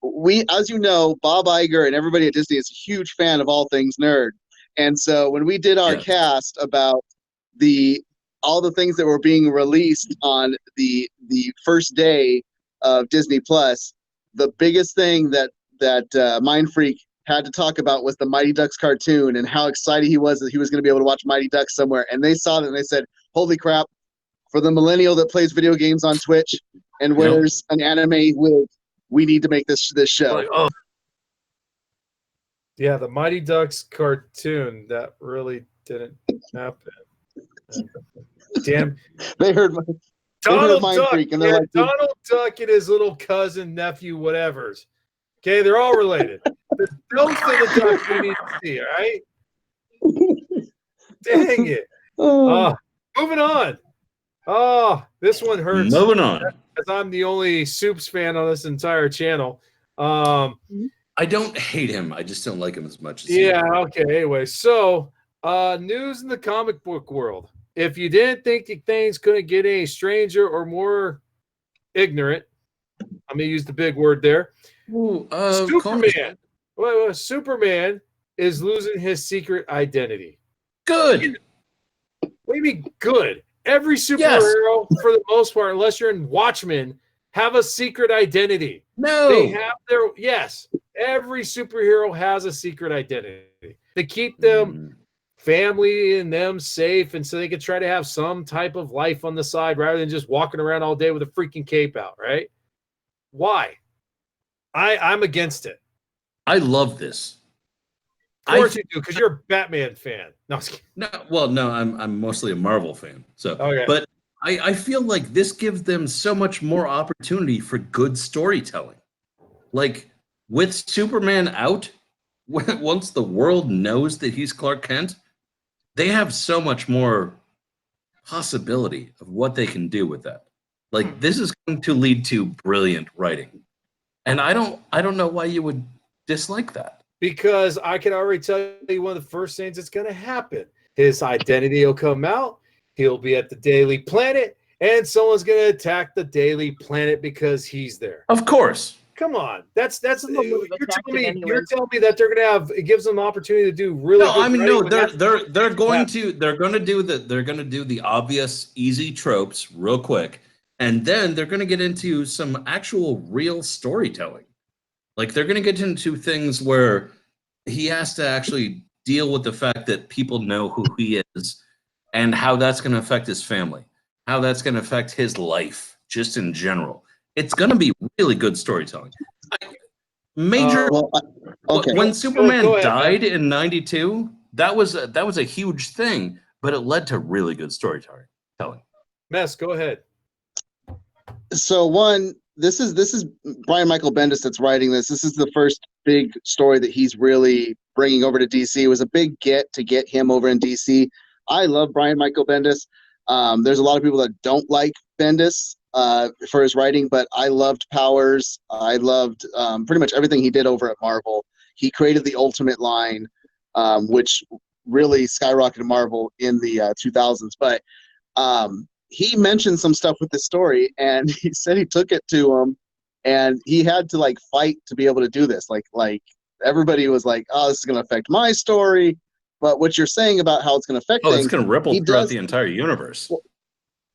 we, as you know, Bob Iger and everybody at Disney is a huge fan of all things nerd. And so when we did our cast about all the things that were being released on the first day of Disney Plus, the biggest thing that Mind Freak had to talk about was the Mighty Ducks cartoon and how excited he was that he was going to be able to watch Mighty Ducks somewhere. And they saw that and they said, holy crap, for the millennial that plays video games on Twitch and wears an anime wig, we need to make this show. Like, oh. Yeah, the Mighty Ducks cartoon, that really didn't happen. Damn. They heard Donald Mind Freak, and they're like, Donald Duck and his little cousin, nephew, whatevers. Okay, they're all related. Those are the ducks we need to see, all right? Dang it. Moving on. Oh, this one hurts. Moving on. Because I'm the only Soups fan on this entire channel. I don't hate him. I just don't like him as much as okay. Anyway, so news in the comic book world. If you didn't think things couldn't get any stranger or more ignorant, I'm going to use the big word there. Ooh, Superman is losing his secret identity. Good. What do you mean good? Every superhero, for the most part, unless you're in Watchmen, have a secret identity. No. They have every superhero has a secret identity. They keep them family and them safe, and so they can try to have some type of life on the side rather than just walking around all day with a freaking cape out, right? Why? I'm against it. I love this. Of course you do, because you're a Batman fan. No, I'm mostly a Marvel fan. So, okay. But I feel like this gives them so much more opportunity for good storytelling. Like with Superman out, once the world knows that he's Clark Kent, they have so much more possibility of what they can do with that. Like this is going to lead to brilliant writing. And I don't know why you would dislike that. Because I can already tell you one of the first things that's going to happen. His identity will come out. He'll be at the Daily Planet, and someone's going to attack the Daily Planet because he's there. Of course. Come on, you're telling me that they're going to have, it gives them an opportunity to do really. No, good I mean writing they're going to do the obvious easy tropes real quick. And then they're going to get into some actual real storytelling. Like they're going to get into things where he has to actually deal with the fact that people know who he is and how that's going to affect his family, how that's going to affect his life just in general. It's going to be really good storytelling. When Superman died in '92, that was a huge thing, but it led to really good storytelling. Mess, go ahead. So this is Brian Michael Bendis that's writing this. This is the first big story that he's really bringing over to DC. It was a big get him over in DC. I love Brian Michael Bendis. There's a lot of people that don't like Bendis for his writing, but I loved Powers. I loved pretty much everything he did over at Marvel. He created the Ultimate line, which really skyrocketed Marvel in the 2000s. But he mentioned some stuff with this story, and he said he took it to him, and he had to like fight to be able to do this. Like everybody was like, "Oh, this is going to affect my story." But what you're saying about how it's going to affect things, it's going to ripple throughout the entire universe.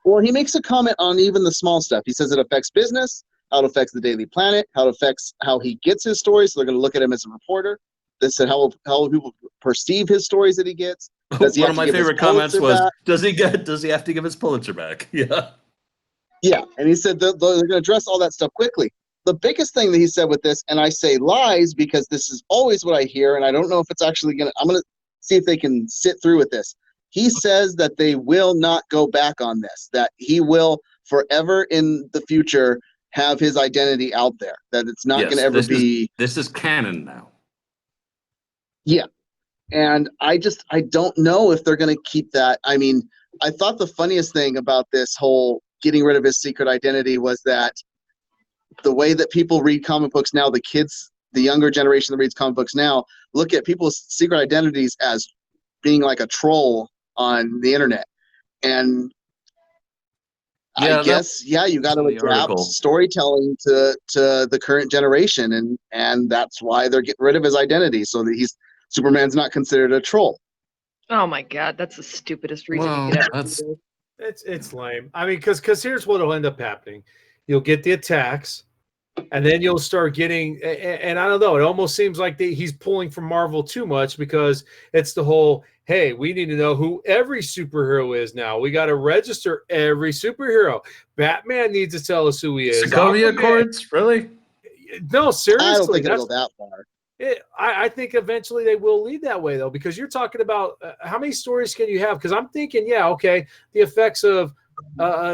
Well, he makes a comment on even the small stuff. He says it affects business, how it affects the Daily Planet, how it affects how he gets his stories. So they're going to look at him as a reporter. They said how people perceive his stories that he gets. One of my favorite comments was, does he have to give his Pulitzer back? Yeah. Yeah, and he said they're going to address all that stuff quickly. The biggest thing that he said with this, and I say lies because this is always what I hear, and I don't know if it's actually going to, I'm going to see if they can sit through with this. He says that they will not go back on this, that he will forever in the future have his identity out there, that it's not going to ever be. This is canon now. Yeah. And I don't know if they're going to keep that. I mean, I thought the funniest thing about this whole getting rid of his secret identity was that the way that people read comic books now, the kids, the younger generation that reads comic books now, look at people's secret identities as being like a troll on the internet. And I guess, you got to adapt storytelling to the current generation. And that's why they're getting rid of his identity, so that Superman's not considered a troll. Oh my God, that's the stupidest reason you could ever do. It's lame. I mean, because here's what'll end up happening. You'll get the attacks, and then you'll start getting, and I don't know, it almost seems like he's pulling from Marvel too much, because it's the whole, hey, we need to know who every superhero is now. We got to register every superhero. Batman needs to tell us who he is. Sokovia Accords? Really? No, seriously. I don't think it'll go that far. I think eventually they will lead that way, though, because you're talking about how many stories can you have? Because I'm thinking, the effects of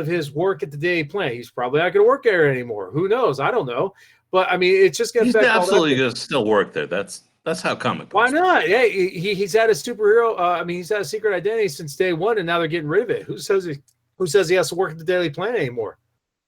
his work at the Daily Planet. He's probably not going to work there anymore. Who knows? I don't know. But I mean, it's just going to affect. He's absolutely going to still work there. That's how comic books. Why not? Yeah, he's had a superhero. He's had a secret identity since day one, and now they're getting rid of it. Who says he has to work at the Daily Planet anymore?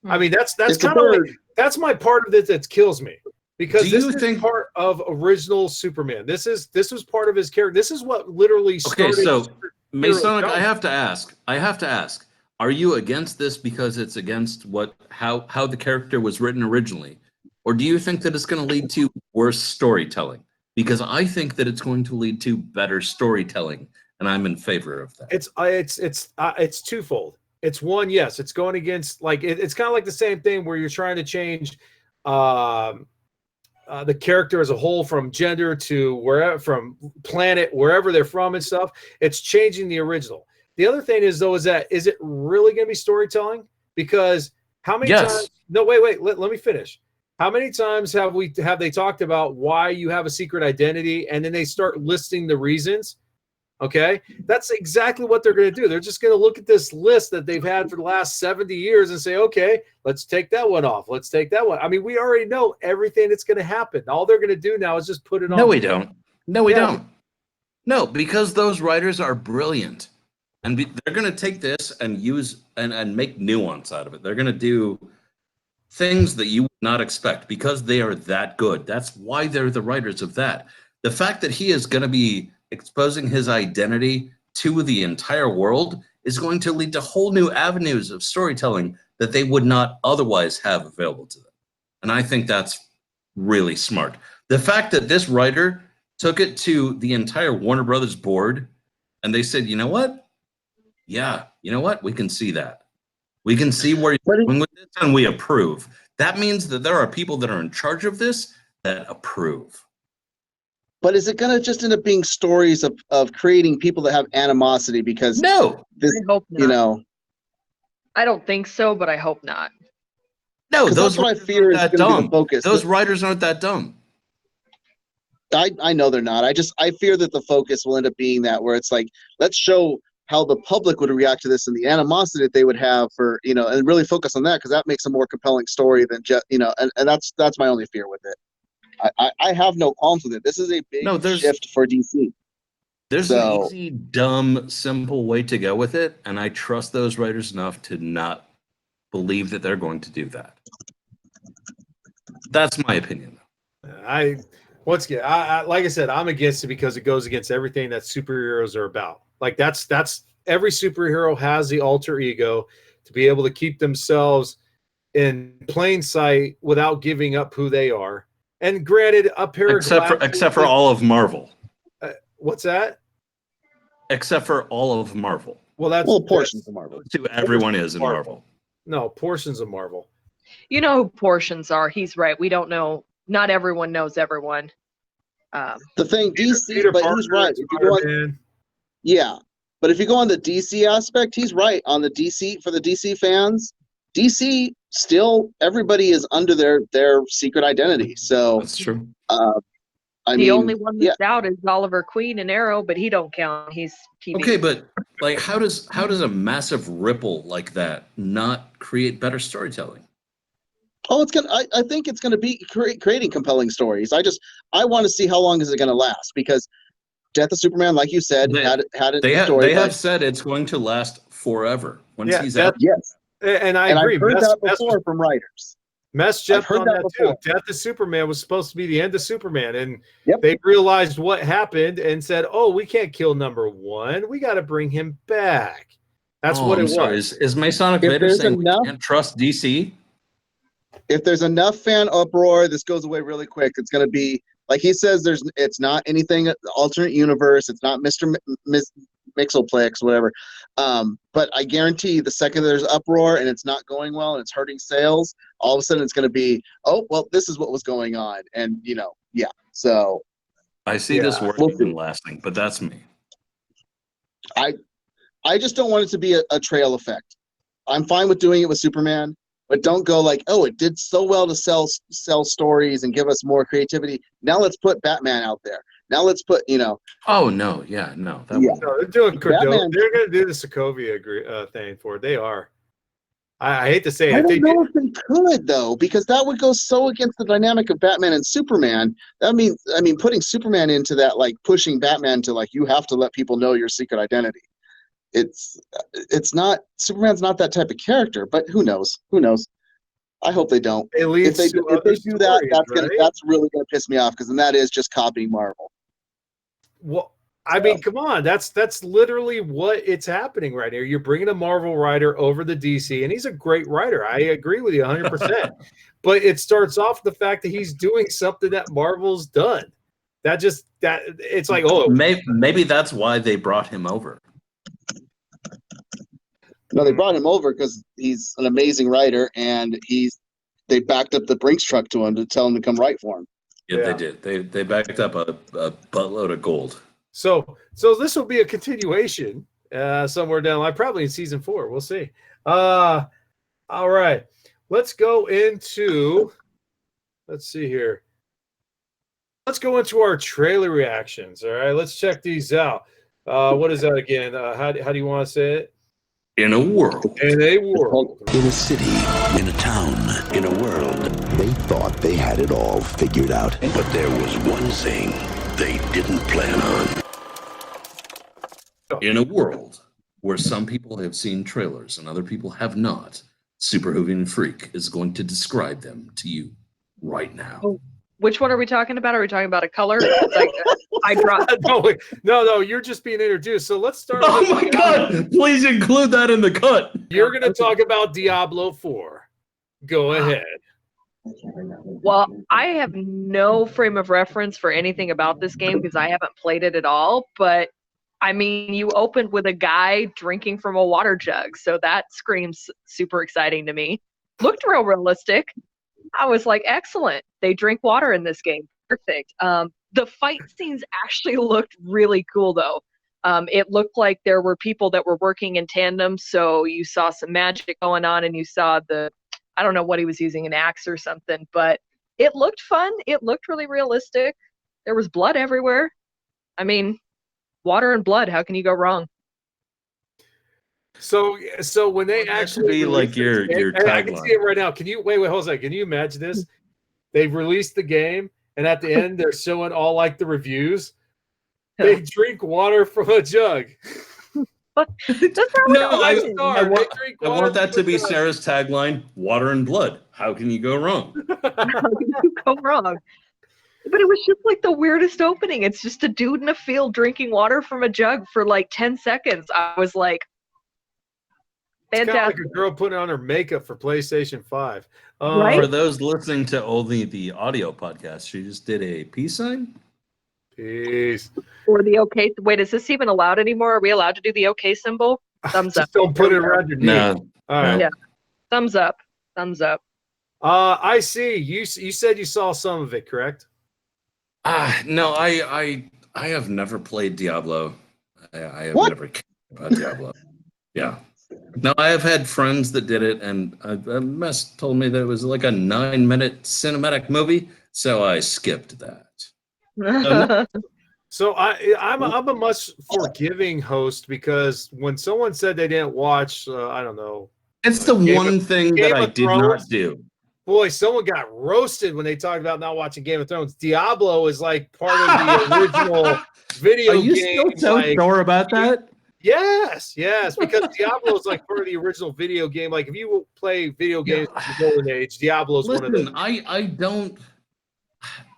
I mean, that's kind of like, that's my part of it that kills me. Because this is part of original Superman. This was part of his character. This is what literally started. Okay, so Masonic, I have to ask. Are you against this because it's against how the character was written originally, or do you think that it's going to lead to worse storytelling? Because I think that it's going to lead to better storytelling, and I'm in favor of that. It's twofold. It's one, yes, it's going against, like, it's kind of like the same thing where you're trying to change. The character as a whole, from gender to wherever, from planet, wherever they're from and stuff. It's changing the original. The other thing is, though, is it really going to be storytelling? Because how many times? No, wait. Let me finish. How many times have they talked about why you have a secret identity, and then they start listing the reasons? Okay, that's exactly what they're going to do. They're just going to look at this list that they've had for the last 70 years and say, okay, let's take that one off. Let's take that one. I mean, we already know everything that's going to happen. All they're going to do now is just put it on. No, we don't. No, because those writers are brilliant. And they're going to take this and use and make nuance out of it. They're going to do things that you would not expect because they are that good. That's why they're the writers of that. The fact that he is going to be exposing his identity to the entire world is going to lead to whole new avenues of storytelling that they would not otherwise have available to them. And I think that's really smart. The fact that this writer took it to the entire Warner Brothers board and they said, you know what? Yeah, you know what? We can see that. We can see where you're going with this and we approve. That means that there are people that are in charge of this that approve. But is it going to just end up being stories of creating people that have animosity? Because I hope not. I don't think so, but I hope not. No, that's what I fear is going to be the focus. Those writers aren't that dumb. I know they're not. I fear that the focus will end up being that, where it's like, let's show how the public would react to this and the animosity that they would have for, and really focus on that, because that makes a more compelling story than just, and that's my only fear with it. I have no qualms with it. This is a big shift for DC. There's an easy, dumb, simple way to go with it, and I trust those writers enough to not believe that they're going to do that. That's my opinion. Once again, like I said, I'm against it because it goes against everything that superheroes are about. Like that's every superhero has the alter ego to be able to keep themselves in plain sight without giving up who they are. And granted, a pair except for all of Marvel. What's that? Except for all of Marvel. Well, portions of Marvel. To everyone is in Marvel. No, portions of Marvel. You know who portions are. He's right. We don't know. Not everyone knows everyone. The thing, DC, Peter but Parker, he's right. If you go on, yeah, but if you go on the DC aspect, he's right on the DC. For the DC fans, DC still everybody is under their secret identity. So that's true. The only one that's out is Oliver Queen and Arrow, but he don't count. He's TV. Okay, but like, how does a massive ripple like that not create better storytelling? Oh, it's gonna. I think it's gonna be creating compelling stories. I want to see how long is it gonna last, because Death of Superman, like you said, had a story. They have said it's going to last forever once he's out. Yes, and I agree. I've heard that before from writers. Mess jumped on that too. Death of Superman was supposed to be the end of Superman, and they realized what happened and said, "Oh, we can't kill number one. We got to bring him back." That's what it was. Is Masonic Vader saying we can't trust DC? If there's enough fan uproar, this goes away really quick. It's going to be like he says. It's not anything alternate universe. It's not Mr. Mixelplex, whatever. But I guarantee the second there's uproar and it's not going well and it's hurting sales, all of a sudden it's going to be, oh well, this is what was going on, and So I see this working lasting, but that's me. I just don't want it to be a trail effect. I'm fine with doing it with Superman. But don't go like, oh, it did so well to sell stories and give us more creativity. Now let's put Batman out there. Now let's put, Oh no, yeah, no. No, they're doing Batman. They're going to do the Sokovia thing for it. They are. I hate to say it. I don't know if they could though, because that would go so against the dynamic of Batman and Superman. I mean, putting Superman into that, like pushing Batman to like, you have to let people know your secret identity. It's not, Superman's not that type of character, but who knows? I hope they don't. If they do that, that's really gonna piss me off, because then that is just copying Marvel. Well, I mean, come on, that's literally what it's happening right here. You're bringing a Marvel writer over the DC, and he's a great writer. I agree with you 100%. But it starts off the fact that he's doing something that Marvel's done. It's like, oh, maybe that's why they brought him over. No, they brought him over because he's an amazing writer, and they backed up the Brinks truck to him to tell him to come write for him. Yeah, they did. They backed up a buttload of gold. So this will be a continuation somewhere down the line, probably in season 4. We'll see. All right, let's go into. Let's see here. Let's go into our trailer reactions. All right, let's check these out. What is that again? How do you want to say it? In a world. In a world. In a city, in a town, in a world, they thought they had it all figured out. But there was one thing they didn't plan on. In a world where some people have seen trailers and other people have not, Super Hooving Freak is going to describe them to you right now. Oh, which one are we talking about? Are we talking about a color? Like, I dropped. No, you're just being introduced. So let's start. Oh my God! Please include that in the cut. You're going to talk about Diablo 4. Go ahead. Well, I have no frame of reference for anything about this game because I haven't played it at all. But I mean, you opened with a guy drinking from a water jug, so that screams super exciting to me. Looked real realistic. I was like, excellent. They drink water in this game. Perfect. The fight scenes actually looked really cool, though. It looked like there were people that were working in tandem, so you saw some magic going on, and you saw I don't know what he was using, an axe or something, but it looked fun. It looked really realistic. There was blood everywhere. I mean, water and blood, how can you go wrong? So when they actually be like your tagline. I can see it right now. Can you wait, hold on a second. Can you imagine this? They've released the game, and at the end they're showing all like the reviews. They drink water from a jug. No, I want that to be Sarah's tagline: water and blood. How can you go wrong? How can you go wrong? But it was just like the weirdest opening. It's just a dude in a field drinking water from a jug for like 10 seconds. I was like, It's kind of fantastic. like a girl putting on her makeup for PlayStation 5. Right? For those listening to only the audio podcast, she just did a peace sign. Peace. Or the okay. Wait, is this even allowed anymore? Are we allowed to do the okay symbol? Thumbs up. Just don't put it around your knee. No. All right. Yeah. Thumbs up. Thumbs up. I see. You said you saw some of it, correct? No, I have never played Diablo. I have What? never cared about Diablo. Yeah. No, I have had friends that did it, and a mess told me that it was like a 9-minute cinematic movie, so I skipped that. So I'm a much forgiving host because when someone said they didn't watch, I don't know. It's the one thing that I did not do. Boy, someone got roasted when they talked about not watching Game of Thrones. Diablo is like part of the original video game. Are you still so sure about that? Yes, because Diablo is like part of the original video game. Like if you play video games in the golden age, Diablo is one of them. I don't.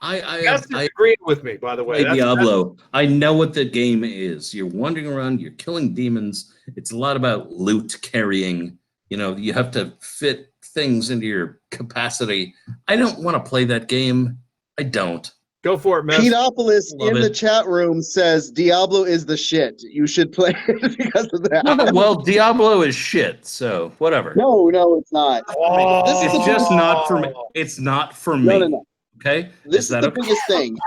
That's disagreeing with me, by the way. Diablo. I know what the game is. You're wandering around. You're killing demons. It's a lot about loot carrying. You know, you have to fit things into your capacity. I don't want to play that game. I don't. Go for it, man. Peteopolis in the chat room says Diablo is the shit. You should play it because of that. Well, Diablo is shit, so whatever. No, it's not. It's just not for me. It's not for me. No. Okay? This is the biggest thing.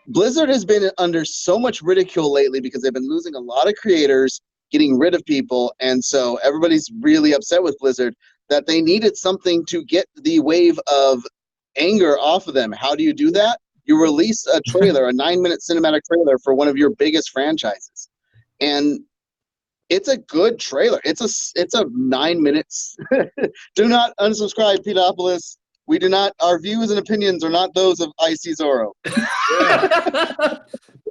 Blizzard has been under so much ridicule lately because they've been losing a lot of creators, getting rid of people, and so everybody's really upset with Blizzard that they needed something to get the wave of anger off of them. How do you do that? You release a trailer, a 9-minute cinematic trailer for one of your biggest franchises. And it's a good trailer. It's a 9 minutes. Do not unsubscribe, Peteopolis. We do not, our views and opinions are not those of IC Zorro.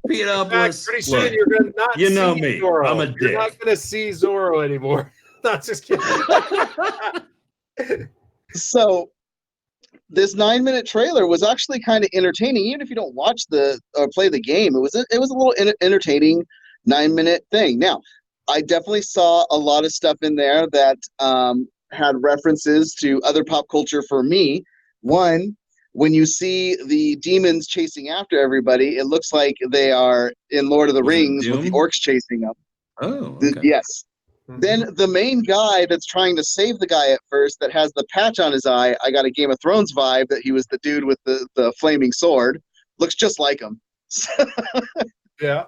Peteopolis. Pretty soon you're going to not you know see me. Zorro. I'm a dick. You're not going to see Zorro anymore. Not just kidding. So this 9-minute trailer was actually kind of entertaining, even if you don't watch or play the game. It was a little entertaining 9-minute thing. Now, I definitely saw a lot of stuff in there that had references to other pop culture for me. One, when you see the demons chasing after everybody, it looks like they are in Lord of the Rings with the orcs chasing them. Oh, okay. Yes. Then the main guy that's trying to save the guy at first that has the patch on his eye, I got a Game of Thrones vibe that he was the dude with the flaming sword. Looks just like him. Yeah.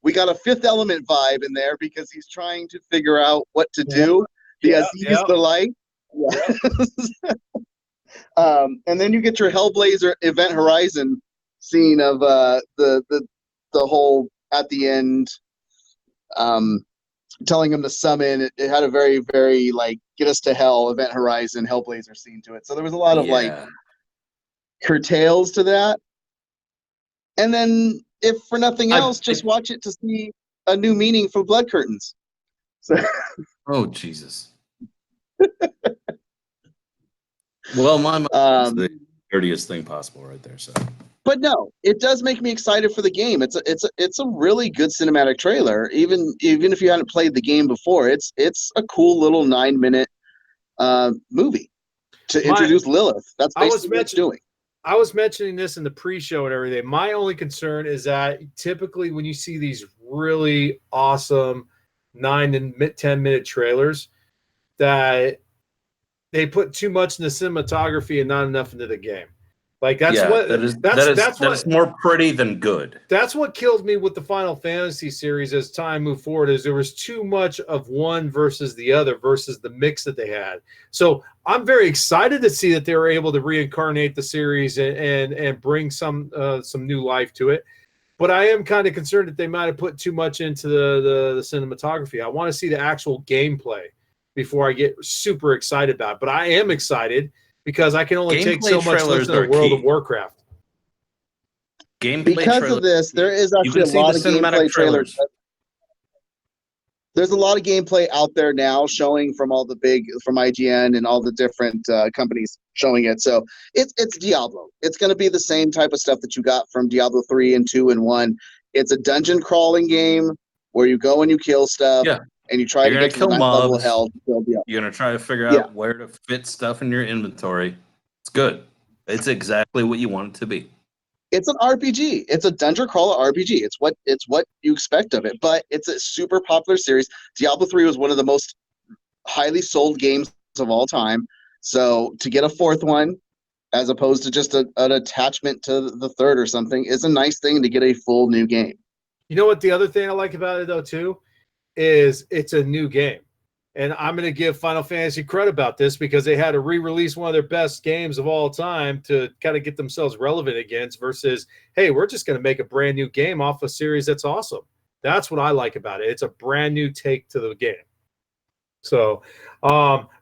We got a Fifth Element vibe in there because he's trying to figure out what to do because he's the light. Yeah. And then you get your Hellblazer Event Horizon scene of the whole at the end telling him to summon. It had a very, very like get us to hell Event Horizon Hellblazer scene to it. So there was a lot of like curtails to that. And then if for nothing else, just watch it to see a new meaning for blood curtains. So oh Jesus. Well, my mind is the dirtiest thing possible right there. So, but no, it does make me excited for the game. It's a really good cinematic trailer. Even if you hadn't played the game before, it's a cool little 9-minute movie to introduce Lilith. That's basically what it's doing. I was mentioning this in the pre-show and everything. My only concern is that typically when you see these really awesome 9 and 10-minute trailers, that they put too much in the cinematography and not enough into the game. Like that's that's more pretty than good. That's what killed me with the Final Fantasy series as time moved forward, is there was too much of one versus the other versus the mix that they had. So I'm very excited to see that they were able to reincarnate the series and bring some new life to it. But I am kind of concerned that they might have put too much into the cinematography. I want to see the actual gameplay before I get super excited about it. But I am excited because I can only take so much listen to World of Warcraft. Because of this, there is actually a lot of gameplay trailers. there's a lot of gameplay out there now showing from IGN and all the different companies showing it. So it's Diablo. It's going to be the same type of stuff that you got from Diablo 3 and 2 and 1. It's a dungeon crawling game where you go and you kill stuff and you try to get to the next level of health. You're going to try to figure out where to fit stuff in your inventory. It's good. It's exactly what you want it to be. It's an RPG. It's a dungeon crawler RPG. It's what you expect of it. But it's a super popular series. Diablo 3 was one of the most highly sold games of all time. So to get a fourth one, as opposed to just an attachment to the third or something, is a nice thing to get a full new game. You know what the other thing I like about it, though, too, is it's a new game. And I'm going to give Final Fantasy credit about this because they had to re-release one of their best games of all time to kind of get themselves relevant against versus, hey, we're just going to make a brand new game off a series that's awesome. That's what I like about it. It's a brand new take to the game. So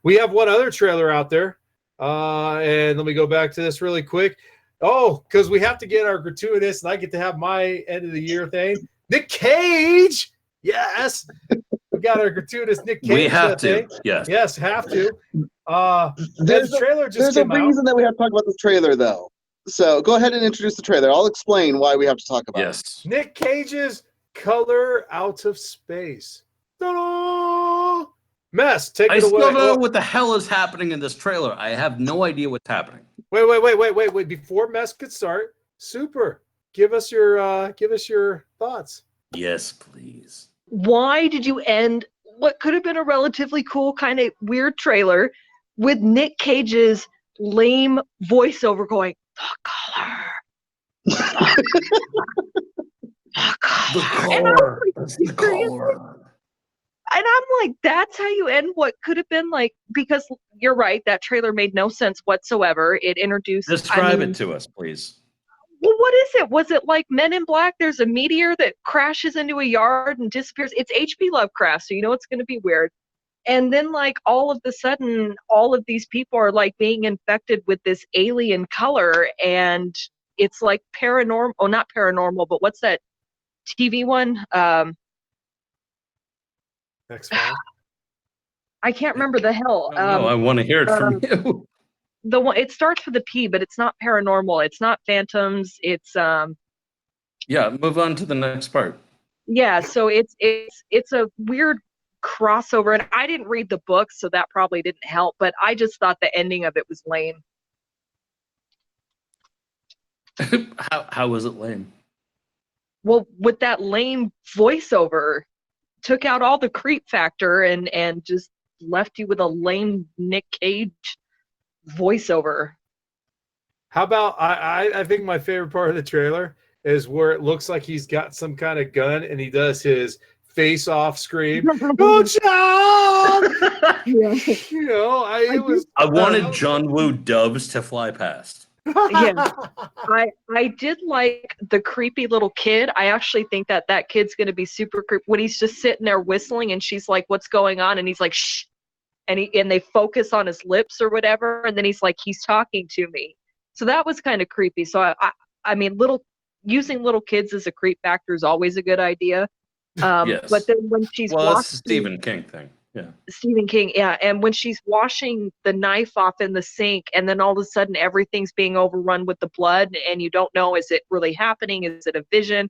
we have one other trailer out there. And let me go back to this really quick. Oh, because we have to get our gratuitous, and I get to have my end of the year thing. Nick Cage. Yes. We got our gratuitous Nick Cage. We have to. Thing. Yes. Yes, have to. There's a reason that we have to talk about this trailer, though. So go ahead and introduce the trailer. I'll explain why we have to talk about it. Nick Cage's Color Out of Space. Ta-da! Mess, take it away. I still don't know what the hell is happening in this trailer. I have no idea what's happening. Wait. Before Mess could start, Super, give us your thoughts. Yes, please. Why did you end what could have been a relatively cool, kind of weird trailer with Nick Cage's lame voiceover going, the color. The color. And I'm like, that's how you end what could have been like, because you're right, that trailer made no sense whatsoever. It introduced. Describe it to us, please. Well, what is it? Was it like Men in Black? There's a meteor that crashes into a yard and disappears. It's H.P. Lovecraft, so you know it's going to be weird. And then, like, all of a sudden, all of these people are, like, being infected with this alien color, and it's, like, paranormal. Oh, not paranormal, but what's that TV one? X-Files? I can't remember the hell. I want to hear it from you. The one, it starts with a P, but it's not paranormal. It's not phantoms. It's Yeah, move on to the next part. Yeah, so it's a weird crossover, and I didn't read the book, so that probably didn't help. But I just thought the ending of it was lame. How was it lame? Well, with that lame voiceover, took out all the creep factor and just left you with a lame Nick Cage voiceover. How about I think my favorite part of the trailer is where it looks like he's got some kind of gun and he does his face off scream. Oh, John! You know, I wanted John Woo doves to fly past. Yeah, I did like the creepy little kid. I actually think that kid's going to be super creepy when he's just sitting there whistling and she's like, "What's going on?" And he's like, "Shh," and they focus on his lips or whatever, and then he's like, "He's talking to me." So that was kind of creepy. So I mean, using little kids as a creep factor is always a good idea. Yes. But then when she's that's a Stephen King thing. Yeah. Stephen King, yeah. And when she's washing the knife off in the sink and then all of a sudden everything's being overrun with the blood and you don't know, is it really happening? Is it a vision?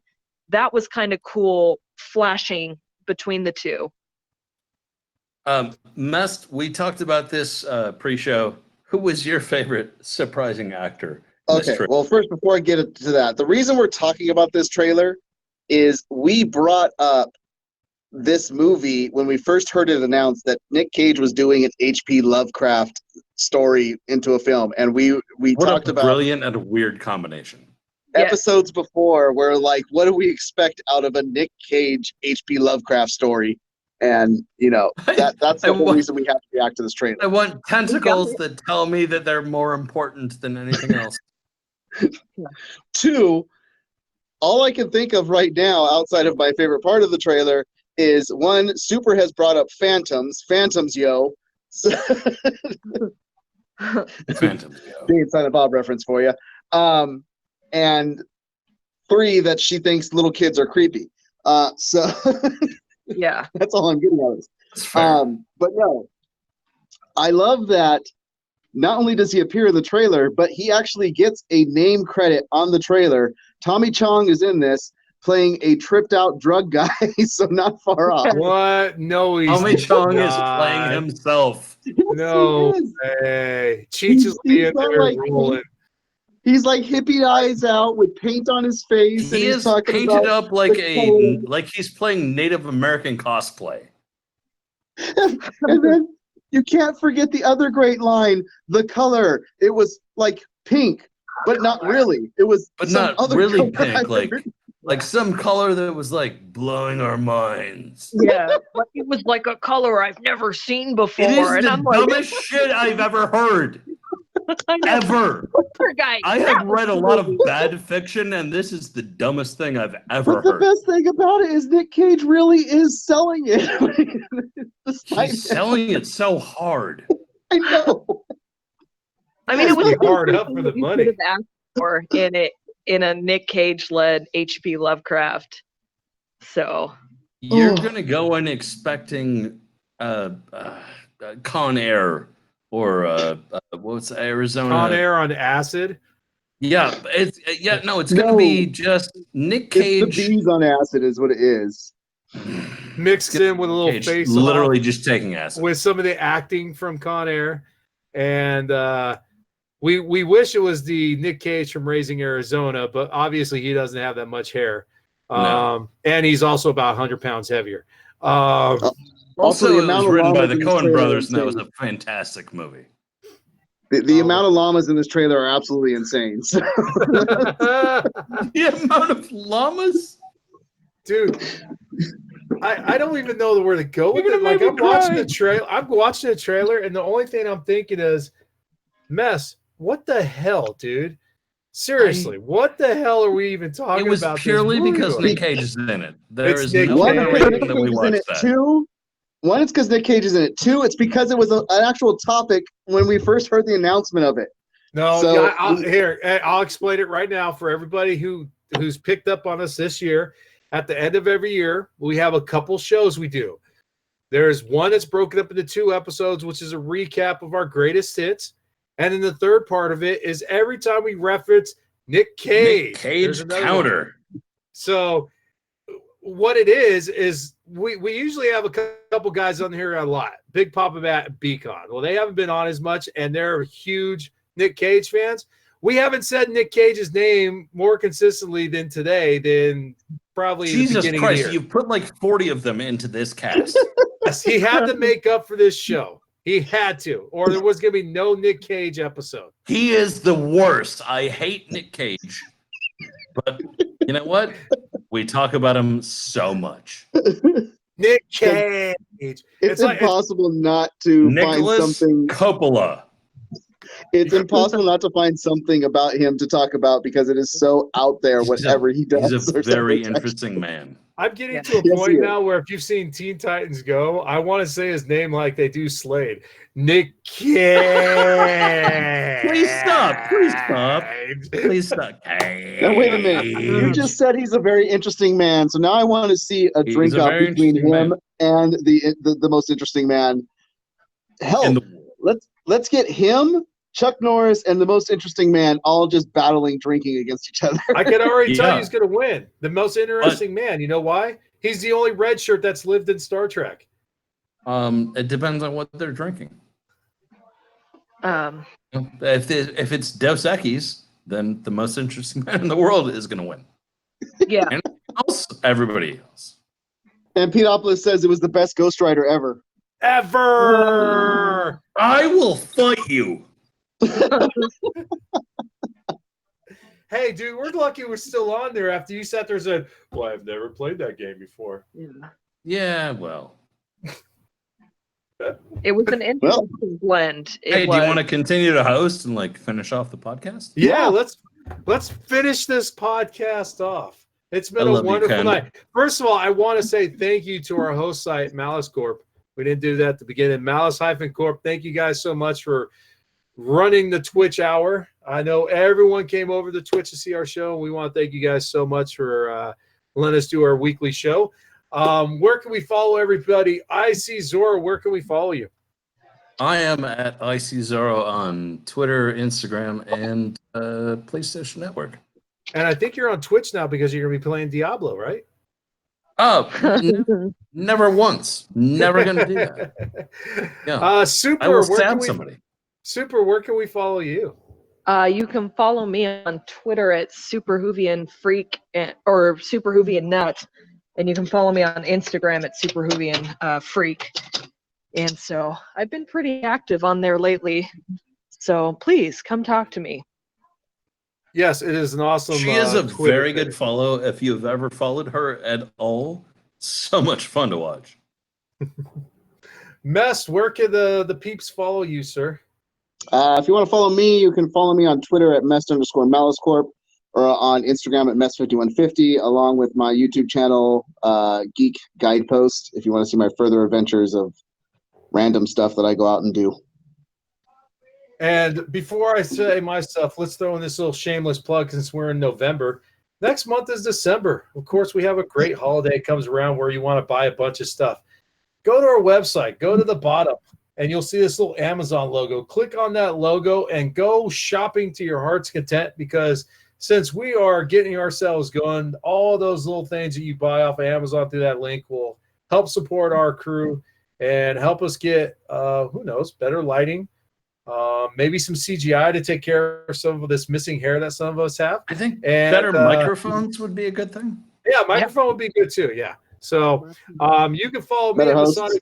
That was kind of cool flashing between the two. Mest, we talked about this pre-show. Who was your favorite surprising actor? Okay, well, first, before I get to that, the reason we're talking about this trailer is we brought up this movie when we first heard it announced that Nick Cage was doing an H.P. Lovecraft story into a film, and we talked about brilliant and a weird combination. Episodes before where like, what do we expect out of a Nick Cage H.P. Lovecraft story? And you know that's the whole reason we have to react to this trailer. I want tentacles that tell me that they're more important than anything else. 2, all I can think of right now outside of my favorite part of the trailer is 1, Super has brought up Phantoms, yo. Phantoms, yo. Big Silent Bob reference for you. And 3, that she thinks little kids are creepy. So Yeah. That's all I'm getting out of this. That's fair. But no, I love that not only does he appear in the trailer, but he actually gets a name credit on the trailer. Tommy Chong is in this, playing a tripped out drug guy, so not far off. What? No, he's Tommy Chong is not. playing himself. No Yes, way. Cheech is He's being got, there like, rolling. He's like hippie eyes out with paint on his face. and He he's is talking painted about up like the like he's playing Native American cosplay. and then you can't forget the other great line, the color. It was like pink, but not really. It was But some not other really color pink, I've like never- some color that was like blowing our minds. Yeah. But it was like a color I've never seen before. It is and the I'm like, dumbest shit I've ever heard. Ever. poor guy. I have read a lot of bad fiction, and this is the dumbest thing I've ever But the heard. best thing about it is Nick Cage really is selling it. Despite He's selling it so hard. I know. I mean, it was Hard up for the you money. could have asked for in a Nick Cage led H.P. Lovecraft. So You're Oh. gonna go in expecting Con Air or what's Arizona? Con Air on acid. Yeah, it's gonna be just Nick Cage. It's the bees on acid is what it is. Mixed in with a little Cage face literally off, just taking acid. with some of the acting from Con Air. And we wish it was the Nick Cage from Raising Arizona, but obviously he doesn't have that much hair. No. And he's also about 100 pounds heavier. Also, Also, the it amount was of written by llamas the in this Coen trailer brothers, is and that was insane. a fantastic movie. The amount of llamas in this trailer are absolutely insane. So, The amount of llamas. Dude, I don't even know where to go with it. Like I'm watching the trailer, and the only thing I'm thinking is, Mess, what the hell, dude? Seriously, what the hell are we even talking It was about? this purely movie because for? Nick Cage is in it. There It's is Nick no Cage. other one, reason that we is in watch it. that. Two, one, it's because Nick Cage is in it. Two, it's because it was an actual topic when we first heard the announcement of it. No, So- yeah, I'll explain it right now for everybody who's picked up on us this year. At the end of every year, we have a couple shows we do. There's one that's broken up into 2 episodes, which is a recap of our greatest hits. And then the third part of it is every time we reference Nick Cage. Nick Cage there's another counter. one. So what it is we usually have a couple guys on here a lot. Big Papa Matt and Beacon. Well, they haven't been on as much, and they're huge Nick Cage fans. We haven't said Nick Cage's name more consistently than today than probably the Jesus beginning Christ, of the year. you put like 40 of them into this cast. Yes, he had to make up for this show. He had to, or there was going to be no Nick Cage episode. He is the worst. I hate Nick Cage. But you know what? We talk about him so much. Nick Cage. It's like- impossible not to Nicholas find something. Coppola. It's impossible not to find something about him to talk about because it is so out there. Whatever he does, He's a or very something. interesting man. I'm getting Yeah. to a Yes, point he is. now where if you've seen Teen Titans Go, I want to say his name like they do Slade. Nick Cage. Please stop. Please stop. Please stop. Now wait a minute. You just said he's a very interesting man, so now I want to see a He's drink a up very between interesting him man. and the most interesting man. Hell, In the- let's get him, Chuck Norris, and the most interesting man all just battling drinking against each other. I can already tell Yeah. you he's going to win. The most interesting man. You know why? He's the only red shirt that's lived in Star Trek. It depends on what they're drinking. If it's Dos Equis, then the most interesting man in the world is going to win. yeah. And everybody else. And Pedopoulos says it was the best Ghost Rider ever. Ever. I will fight you. Hey, dude, we're lucky we're still on there after you sat there and said, well, I've never played that game before. Yeah, well. It was an interesting blend. It Hey, do was. you want to continue to host and like finish off the podcast? Yeah, let's finish this podcast off. It's been I a love you, wonderful Ken. night. First of all, I want to say thank you to our host site, Malice Corp. We didn't do that at the beginning. Malice-Corp, thank you guys so much for running the Twitch hour. I know everyone came over to Twitch to see our show. We want to thank you guys so much for letting us do our weekly show. Where can we follow everybody? I see Zora. Where can we follow you? I am at ICZoro on Twitter, Instagram, and PlayStation Network. And I think you're on Twitch now because you're going to be playing Diablo, right? Oh, never once. Never going to do that. Yeah. Super. I will where stab can we, somebody. Super, where can we follow you? You can follow me on Twitter at SuperHoovianFreak or SuperHoovianNut, and you can follow me on Instagram at SuperHoovianFreak. And so I've been pretty active on there lately. So please come talk to me. Yes, it is an awesome. She is a Twitter very page. good follow if you've ever followed her at all. So much fun to watch. Mess, where can the peeps follow you, sir? If you want to follow me, you can follow me on Twitter at @Mest_Malice Corp or on Instagram at Mest5150, along with my YouTube channel, Geek Guidepost, if you want to see my further adventures of random stuff that I go out and do. And before I say my stuff, let's throw in this little shameless plug since we're in November. Next month is December. Of course, we have a great holiday comes around where you want to buy a bunch of stuff. Go to our website, go to the bottom, and you'll see this little Amazon logo. Click on that logo and go shopping to your heart's content, because since we are getting ourselves going, all those little things that you buy off of Amazon through that link will help support our crew and help us get, who knows, better lighting, maybe some CGI to take care of some of this missing hair that some of us have. I think And, better microphones would be a good thing. Yeah, microphone would be good too. Yeah. So you can follow me Better at host. Masonic.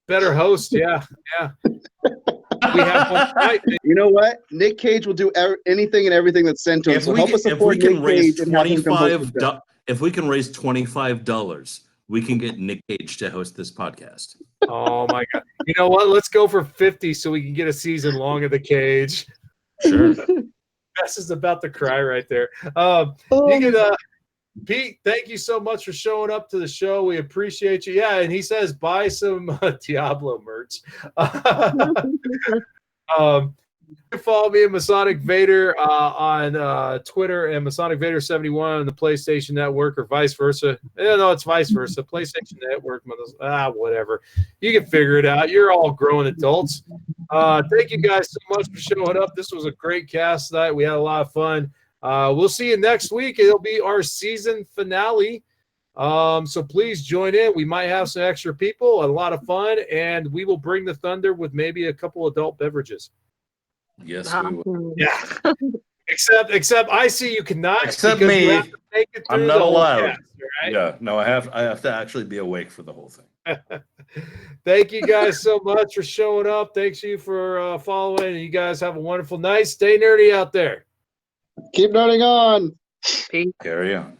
Better host. Yeah. Yeah. We have one tonight. You know what? Nick Cage will do anything and everything that's sent to him. So help us support Nick Cage and have him come host the show. If we can raise $25, we can get Nick Cage to host this podcast. Oh my God. You know what? Let's go for 50 so we can get a season long of the Cage. Sure. Bess is about to cry right there. You can, Pete, thank you so much for showing up to the show. We appreciate you. Yeah, and he says buy some Diablo merch. You can follow me at Masonic Vader on Twitter and Masonic Vader 71 on the PlayStation Network, or vice versa. No, it's vice versa. PlayStation Network, whatever. You can figure it out. You're all grown adults. Thank you guys so much for showing up. This was a great cast tonight. We had a lot of fun. We'll see you next week. It'll be our season finale. So please join in. We might have some extra people, a lot of fun, and we will bring the thunder with maybe a couple adult beverages. Yes, we will. Yeah. Except I see you cannot. Except because me. you have to make it I'm through not the whole allowed. cast, right? Yeah, no, I have to actually be awake for the whole thing. Thank you guys so much for showing up. Thanks you for following. And you guys have a wonderful night. Stay nerdy out there. Keep nerding on. Peace. Carry on.